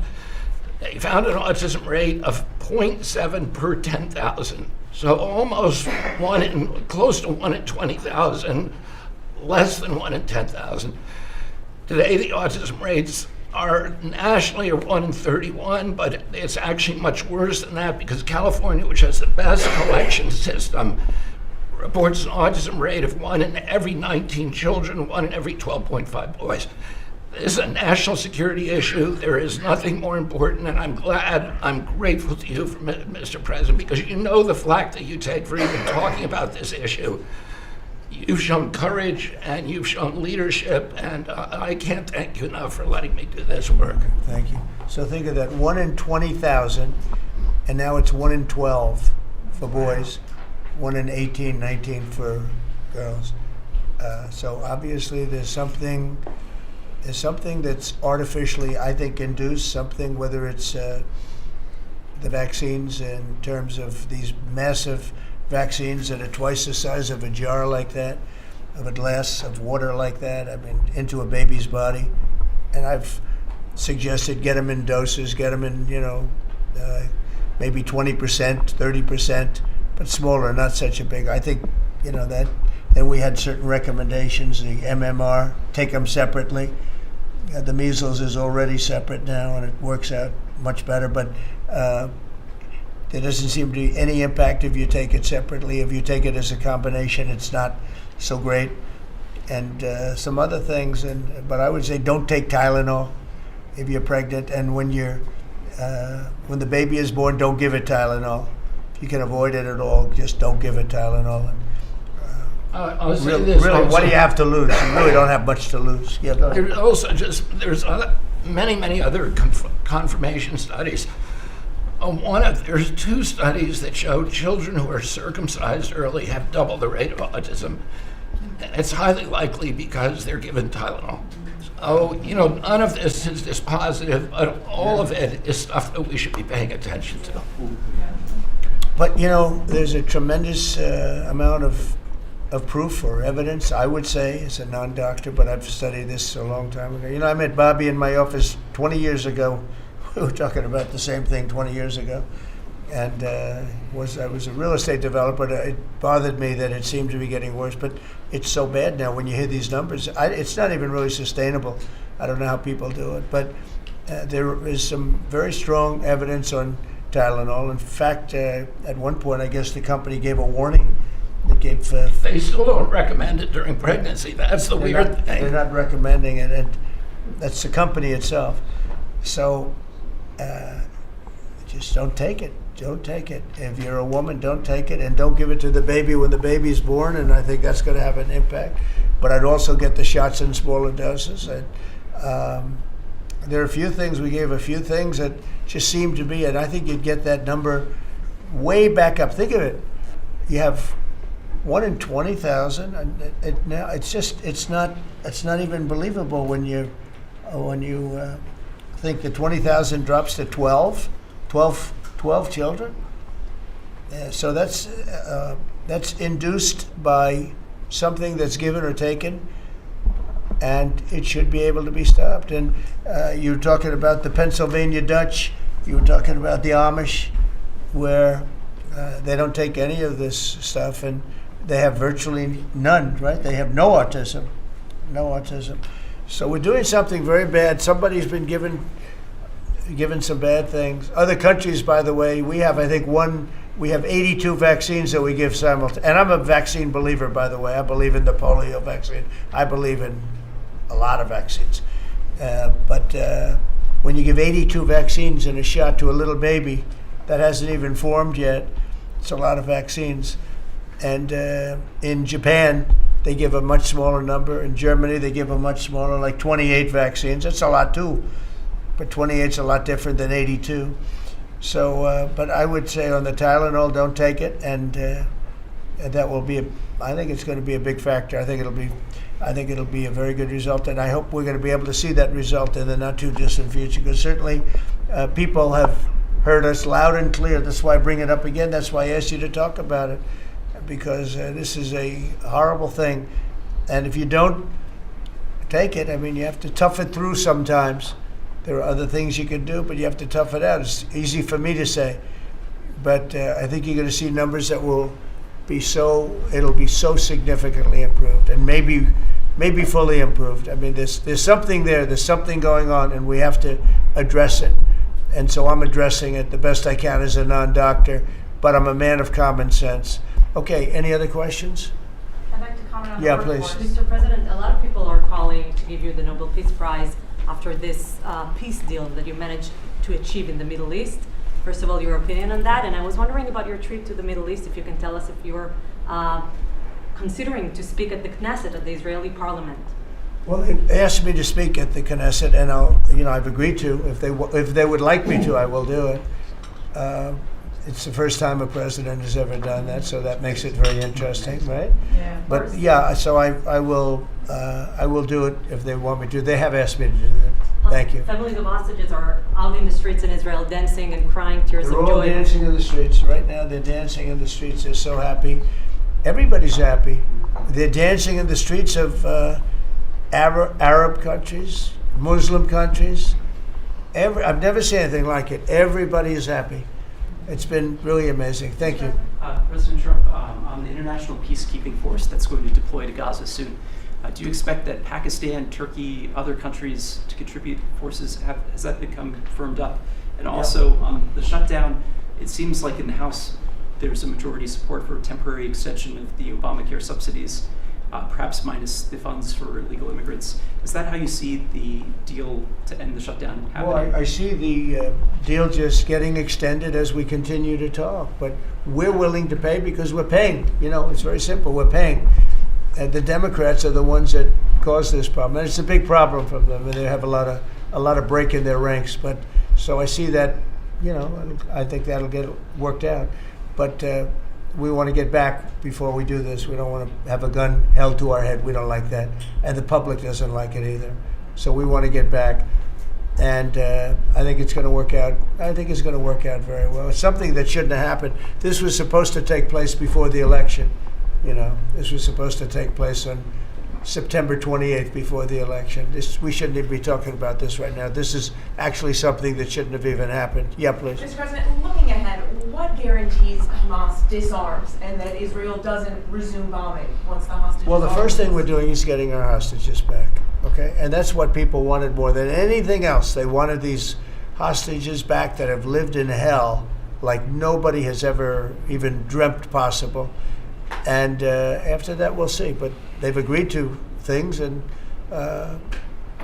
They found an autism rate of 0.7 per 10,000. So almost close to 1 in 20,000, less than 1 in 10,000. Today, the autism rates are nationally 1 in 31, but it's actually much worse than that because California, which has the best collection system, reports an autism rate of 1 in every 19 children, 1 in every 12.5 boys. This is a national security issue. There is nothing more important, and I'm grateful to you, Mr. President, because you know the flack that you take for even talking about this issue. You've shown courage and you've shown leadership, and I can't thank you enough for letting me do this work. Thank you. So think of that, 1 in 20,000, and now it's 1 in 12 for boys, 1 in 18, 19 for girls. So obviously there's something that's artificially, I think, induced, something, whether it's the vaccines in terms of these massive vaccines that are twice the size of a jar like that, of a glass of water like that, I mean, into a baby's body. And I've suggested get them in doses, get them in, maybe 20%, 30%, but smaller, not such a big. I think, that. Then we had certain recommendations, the MMR, take them separately. The measles is already separate now, and it works out much better, but there doesn't seem to be any impact if you take it separately. If you take it as a combination, it's not so great. And some other things, but I would say don't take Tylenol if you're pregnant, and when the baby is born, don't give it Tylenol. If you can avoid it at all, just don't give it Tylenol. I'll say Really, this also. what do you have to lose? You really don't have much to lose. Yeah, go ahead. There's many other confirmation studies. There's 2 studies that show children who are circumcised early have double the rate of autism. And it's highly likely because they're given Tylenol. So, none of this is dispositive, but all of it is stuff that we should be paying attention to. But, there's a tremendous amount of proof or evidence, I would say, as a non-doctor, but I've studied this a long time ago. I met Bobby in my office 20 years ago. We were talking about the same thing 20 years ago. And I was a real estate developer. It bothered me that it seemed to be getting worse, but it's so bad now when you hear these numbers. It's not even really sustainable. I don't know how people do it, but there is some very strong evidence on Tylenol. In fact, at one point, I guess the company gave a warning. They still don't recommend it during pregnancy. That's the weird thing. They're not recommending it, and that's the company itself. So just don't take it. Don't take it. If you're a woman, don't take it, and don't give it to the baby when the baby's born, and I think that's going to have an impact. But I'd also get the shots in smaller doses. And, there are we gave a few things that just seem to be, and I think you'd get that number way back up. Think of it. You have 1 in 20,000, and now it's not even believable when you think the 20,000 drops to 12 children. So that's induced by something that's given or taken, and it should be able to be stopped. And you were talking about the Pennsylvania Dutch. You were talking about the Amish, where they don't take any of this stuff, and they have virtually none, right? They have no autism. So we're doing something very bad. Somebody's been given given some bad things. Other countries, by the way, we have, I think, we have 82 vaccines that we give simultaneously. And I'm a vaccine believer, by the way. I believe in the polio vaccine. I believe in a lot of vaccines. But when you give 82 vaccines in a shot to a little baby that hasn't even formed yet, it's a lot of vaccines. And in Japan, they give a much smaller number. In Germany, they give a much smaller, like 28 vaccines. That's a lot too, but 28 is a lot different than 82. So, but I would say on the Tylenol, don't take it, and that will be. I think it's going to be a big factor. I think it'll be a very good result, and I hope we're going to be able to see that result in the not too distant future. Because certainly, people have heard us loud and clear. That's why I bring it up again. That's why I asked you to talk about it, because this is a horrible thing, and if you don't take it, I mean, you have to tough it through sometimes. There are other things you can do, but you have to tough it out. It's easy for me to say, but I think you're going to see numbers that will be it'll be so significantly improved, and maybe fully improved. I mean, there's something there. There's something going on, and we have to address it. And so I'm addressing it the best I can as a non-doctor, but I'm a man of common sense. Okay, any other questions? I'd like to comment on Yeah, the report. please. Mr. President, a lot of people are calling to give you the Nobel Peace Prize after this peace deal that you managed to achieve in the Middle East. First of all, your opinion on that, and I was wondering about your trip to the Middle East, if you can tell us if you're considering to speak at the Knesset, at the Israeli parliament. Well, they asked me to speak at the Knesset, and I've agreed to. If they would like me to, I will do it. It's the first time a president has ever done that, so that makes it very interesting, right? Yeah. But yeah, so I will do it if they want me to. They have asked me to do that. Thank you. Families of hostages are out in the streets in Israel dancing and crying tears They're of all joy. dancing in the streets right now. They're dancing in the streets. They're so happy. Everybody's happy. They're dancing in the streets of Arab countries, Muslim countries. I've never seen anything like it. Everybody is happy. It's been really amazing. Thank you. President Trump, on the international peacekeeping force that's going to deploy to Gaza soon, do you expect that Pakistan, Turkey, other countries to contribute forces? Has that become firmed up? And also, the shutdown, it seems like in the House there's a majority support for a temporary extension of the Obamacare subsidies, perhaps minus the funds for illegal immigrants. Is that how you see the deal to end the shutdown happening? Well, I see the deal just getting extended as we continue to talk, but we're willing to pay because we're paying. It's very simple. We're paying. And the Democrats are the ones that caused this problem, and it's a big problem for them. And they have a lot of break in their ranks. But so I see that. I think that'll get worked out. But we want to get back before we do this. We don't want to have a gun held to our head. We don't like that, and the public doesn't like it either. So we want to get back, and I think it's going to work out. I think it's going to work out very well. It's something that shouldn't have happened. This was supposed to take place before the election. This was supposed to take place on September 28th before the election. We shouldn't even be talking about this right now. This is actually something that shouldn't have even happened. Yeah, please. Mr. President, looking ahead, what guarantees Hamas disarms and that Israel doesn't resume bombing once the hostages Well, the are first thing released? we're doing is getting our hostages back, okay? And that's what people wanted more than anything else. They wanted these hostages back that have lived in hell like nobody has ever even dreamt possible. And after that, we'll see. But they've agreed to things, and I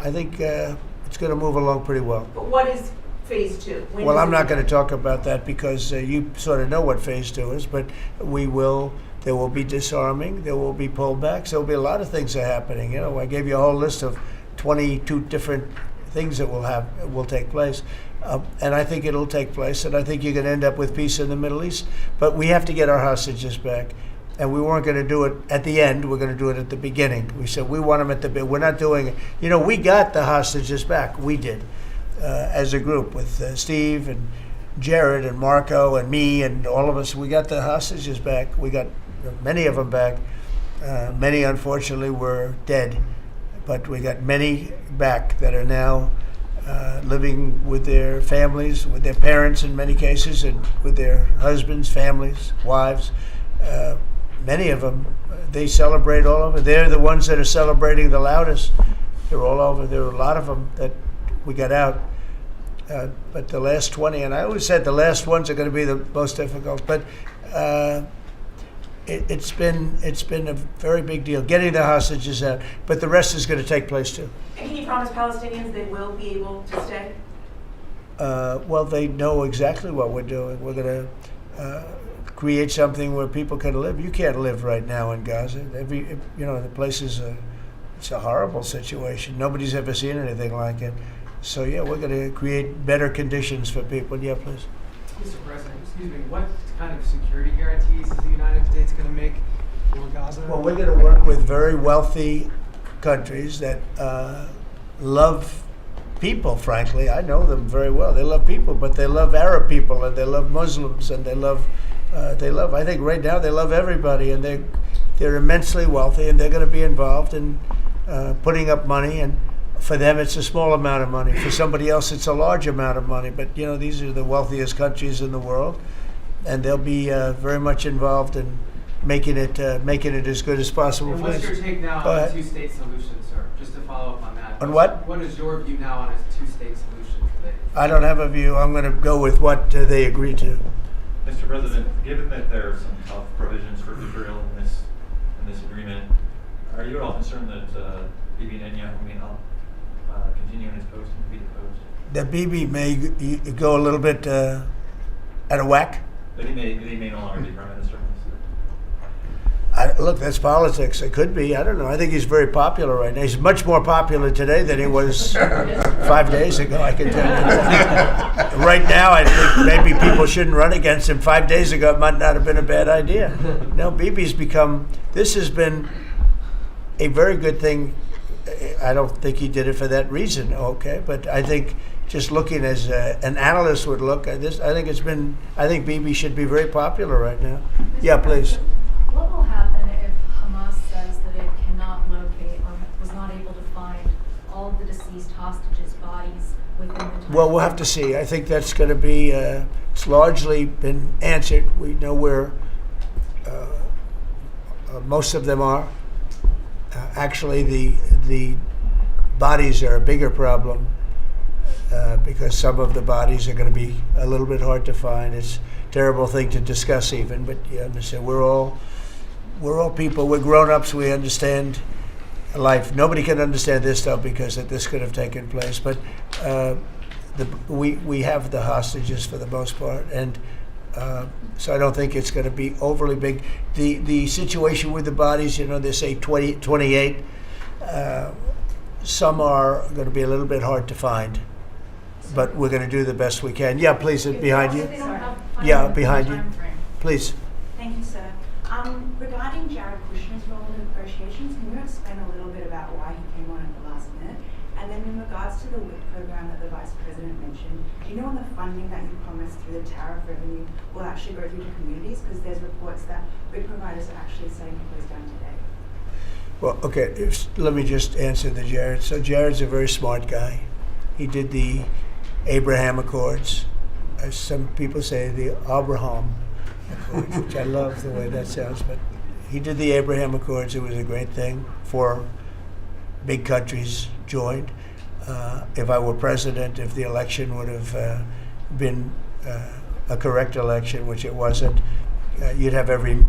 think it's going to move along pretty well. But what is phase two? When Well, does I'm it not going to begin? talk about that because you sort of know what phase two is, but there will be disarming, there will be pullbacks, there will be a lot of things that are happening. I gave you a whole list of 22 different things that will take place. And I think it'll take place, and I think you're going to end up with peace in the Middle East. But we have to get our hostages back. And we weren't going to do it at the end. We're going to do it at the beginning. We said we want them at the beginning. We're not doing it. We got the hostages back. We did, as a group with Steve and Jared and Marco and me and all of us. We got the hostages back. We got many of them back. Many, unfortunately, were dead. But we got many back that are now living with their families, with their parents in many cases, and with their husbands, families, wives. Many of them, they celebrate all over. They're the ones that are celebrating the loudest. They're all over. There are a lot of them that we got out. but the last 20, and I always said the last ones are going to be the most difficult. But it's been a very big deal getting the hostages out. But the rest is going to take place too. And can you promise Palestinians they will be able to stay? Well, they know exactly what we're doing. We're going to create something where people can live. You can't live right now in Gaza. The place is it's a horrible situation. Nobody's ever seen anything like it. So yeah, we're going to create better conditions for people. Yeah, please. Mr. President, excuse me, what kind of security guarantees is the United States going to make for Gaza? Well, we're going to work with very wealthy countries that love people, frankly. I know them very well. They love people, but they love Arab people, and they love Muslims, and they love, I think right now they love everybody, and they're immensely wealthy, and they're going to be involved in putting up money, and for them it's a small amount of money. For somebody else it's a large amount of money, but these are the wealthiest countries in the world, and they'll be very much involved in making it as good as possible. And what's your take now on a two-state solution, sir? Just to follow up on that. On what? What is your view now on a two-state solution today? I don't have a view. I'm going to go with what they agree to. Mr. President, given that there are some tough provisions for Israel in this agreement, are you at all concerned that Bibi Netanyahu may not continue in his post and be deposed? That Bibi may go a little bit out of whack? That he may no longer be Prime Minister? Look, that's politics. It could be. I don't know. I think he's very popular right now. He's much more popular today than he was 5 days ago, I can tell you. Right now, I think maybe people shouldn't run against him. 5 days ago, it might not have been a bad idea. No, Bibi's this has been a very good thing. I don't think he did it for that reason, okay? But I think just looking as an analyst would look at this, I think Bibi should be very popular right now. Yeah, please. What will happen if Hamas says that it cannot locate or was not able to find all of the deceased hostages' bodies within the time? Well, we'll have to see. I think that's going to be, it's largely been answered. We know where most of them are. Actually, the bodies are a bigger problem because some of the bodies are going to be a little bit hard to find. It's a terrible thing to discuss even, but you understand, we're all people. We're grown-ups. We understand life. Nobody can understand this stuff because this could have taken place. But we have the hostages for the most part, and so I don't think it's going to be overly big. The situation with the bodies, they say 28. Some are going to be a little bit hard to find, but we're going to do the best we can. Yeah, please, behind you. Yeah, behind you. Please. Thank you, sir. Regarding Jared Kushner's role in the negotiations, can you explain a little bit about why he came on at the last minute? And then in regards to the WIC program that the Vice President mentioned, do you know when the funding that you promised through the tariff revenue will actually go through to communities? Because there's reports that WIC providers are actually setting to close down today. Well, okay, let me just answer the Jared. So Jared's a very smart guy. He did the Abraham Accords. As some people say, the Abraham Accords, which I love the way that sounds. But he did the Abraham Accords. It was a great thing. 4 big countries joined. If I were president, if the election would have been a correct election, which it wasn't, you'd have every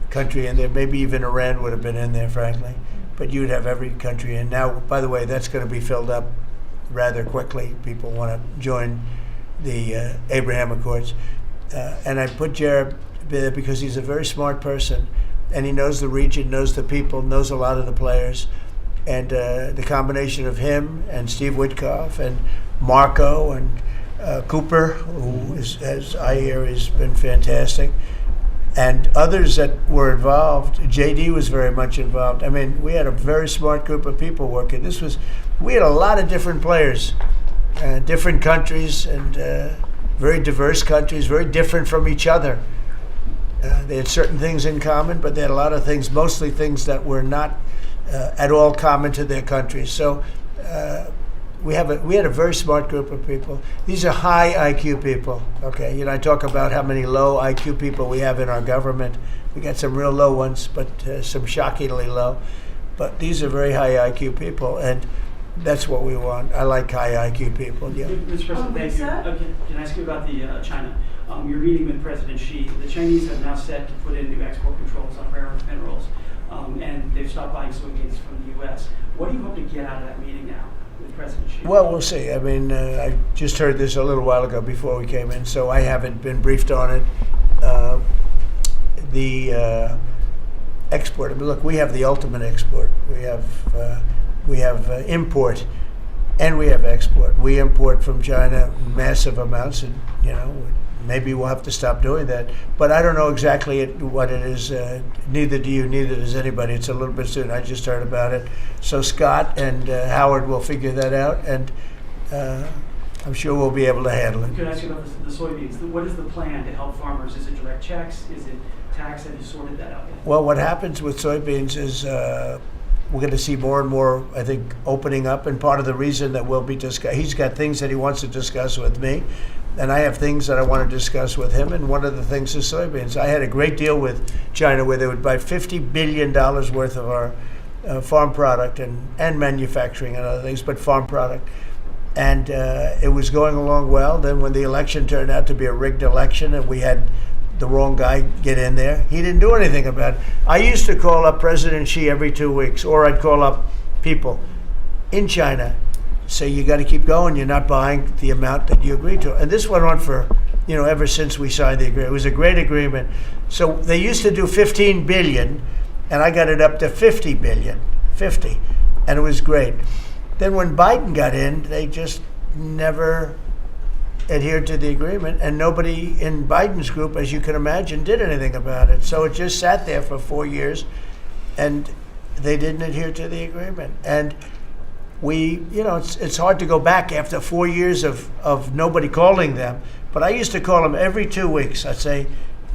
country in there. Maybe even Iran would have been in there, frankly. But you'd have every country in. Now, by the way, that's going to be filled up rather quickly. People want to join the Abraham Accords. And I put Jared there because he's a very smart person, and he knows the region, knows the people, knows a lot of the players. And the combination of him and Steve Witkoff and Marco and Cooper, who as I hear has been fantastic, and others that were involved. JD was very much involved. I mean, we had a very smart group of people working. We had a lot of different players, different countries, and very diverse countries, very different from each other. They had certain things in common, but they had a lot of things, mostly things that were not at all common to their countries. So we had a very smart group of people. These are high IQ people. Okay, I talk about how many low IQ people we have in our government. We got some real low ones, but some shockingly low. But these are very high IQ people, and That's what we want. I like high IQ people. Yeah. Mr. President, thank you. Can I ask you about the China? You're meeting with President Xi. The Chinese have now set to put in new export controls on rare earth minerals, and they've stopped buying soybeans from the U.S. What do you hope to get out of that meeting now with President Xi? Well, we'll see. I mean, I just heard this a little while ago before we came in, so I haven't been briefed on it. The export. I mean, look, we have the ultimate export. We have import, and we have export. We import from China massive amounts, and maybe we'll have to stop doing that. But I don't know exactly what it is. Neither do you. Neither does anybody. It's a little bit soon. I just heard about it. So Scott and Howard will figure that out, and I'm sure we'll be able to handle it. Could I ask you about the soybeans? What is the plan to help farmers? Is it direct checks? Is it tax? Have you sorted that out yet? Well, what happens with soybeans is we're going to see more and more, I think, opening up. And part of the reason that we'll be discussing, he's got things that he wants to discuss with me, and I have things that I want to discuss with him. And one of the things is soybeans. I had a great deal with China where they would buy $50 billion worth of our farm product and manufacturing and other things, but farm product. And it was going along well. Then when the election turned out to be a rigged election and we had the wrong guy get in there, he didn't do anything about it. I used to call up President Xi every 2 weeks, or I'd call up people in China, say, you got to keep going, you're not buying the amount that you agreed to. And this went on for, ever since we signed the agreement. It was a great agreement. So they used to do 15 billion, and I got it up to 50 billion, 50, and it was great. Then when Biden got in, they just never adhered to the agreement, and nobody in Biden's group, as you can imagine, did anything about it. So it just sat there for 4 years, and they didn't adhere to the agreement. And we, it's hard to go back after 4 years of nobody calling them, but I used to call them every 2 weeks. I'd say,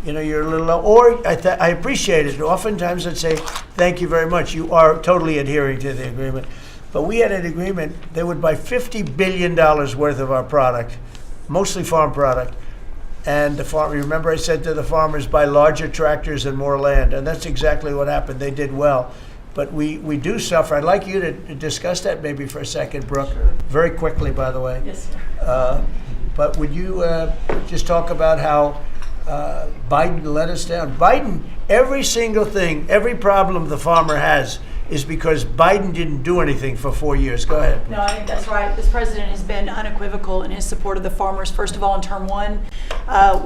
you're a little low, or I appreciate it. Oftentimes I'd say, thank you very much. You are totally adhering to the agreement. But we had an agreement, they would buy $50 billion worth of our product, mostly farm product. And remember I said to the farmers, buy larger tractors and more land. And that's exactly what happened. They did well. But we do suffer. I'd like you to discuss that maybe for a second, Brooke. Sure. Very quickly, by the way. Yes, sir. But would you just talk about how Biden let us down? Biden, every single thing, every problem the farmer has is because Biden didn't do anything for 4 years. Go ahead. No, I think that's right. This president has been unequivocal in his support of the farmers. First of all, in term one,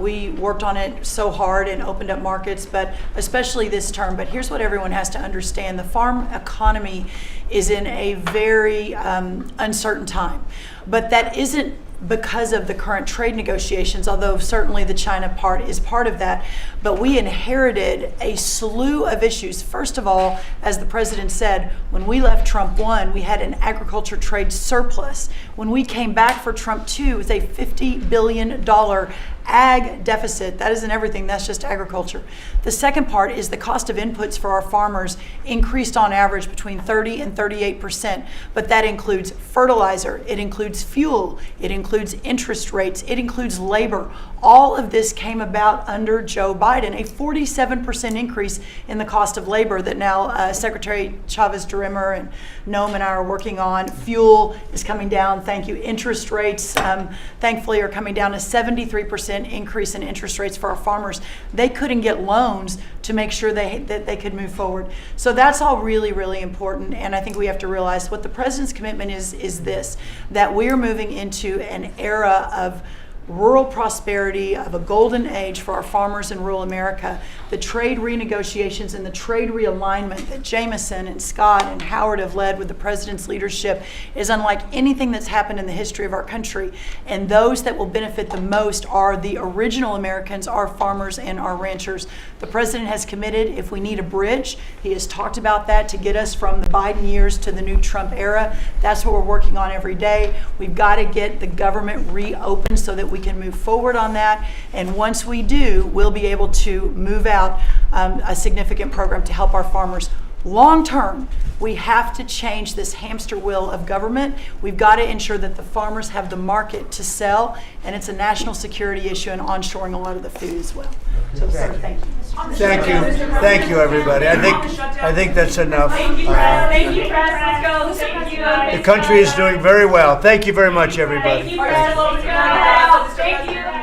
we worked on it so hard and opened up markets, but especially this term. But here's what everyone has to understand. The farm economy is in a very uncertain time. But that isn't because of the current trade negotiations, although certainly the China part is part of that. But we inherited a slew of issues. First of all, as the president said, when we left Trump 1, we had an agriculture trade surplus. When we came back for Trump 2, it was a $50 billion ag deficit. That isn't everything, that's just agriculture. The second part is the cost of inputs for our farmers increased on average between 30 and 38%, but that includes fertilizer, it includes fuel, it includes interest rates, it includes labor. All of this came about under Joe Biden, a 47% increase in the cost of labor that now Secretary Chavez-DeRimmer and Noam and I are working on. Fuel is coming down, thank you. Interest rates, thankfully, are coming down. A 73% increase in interest rates for our farmers. They couldn't get loans to make sure that they could move forward. So that's all really, really important. And I think we have to realize what the president's commitment is this, that we're moving into an era of rural prosperity, of a golden age for our farmers in rural America. The trade renegotiations and the trade realignment that Jameson and Scott and Howard have led with the president's leadership is unlike anything that's happened in the history of our country. And those that will benefit the most are the original Americans, our farmers and our ranchers. The president has committed, if we need a bridge, he has talked about that to get us from the Biden years to the new Trump era. That's what we're working on every day. We've got to get the government reopened so that we can move forward on that. And once we do, we'll be able to move out a significant program to help our farmers Long term, we have to change this hamster wheel of government. We've got to ensure that the farmers have the market to sell, and it's a national security issue and onshoring a lot of the food as well. So, sir, thank you. Thank you, everybody. I think that's enough. Thank you, press. Thank you, press. Let's go. Thank you. The country is doing very well. Thank you very much, everybody. Thank you, press. Let's go. Thank you.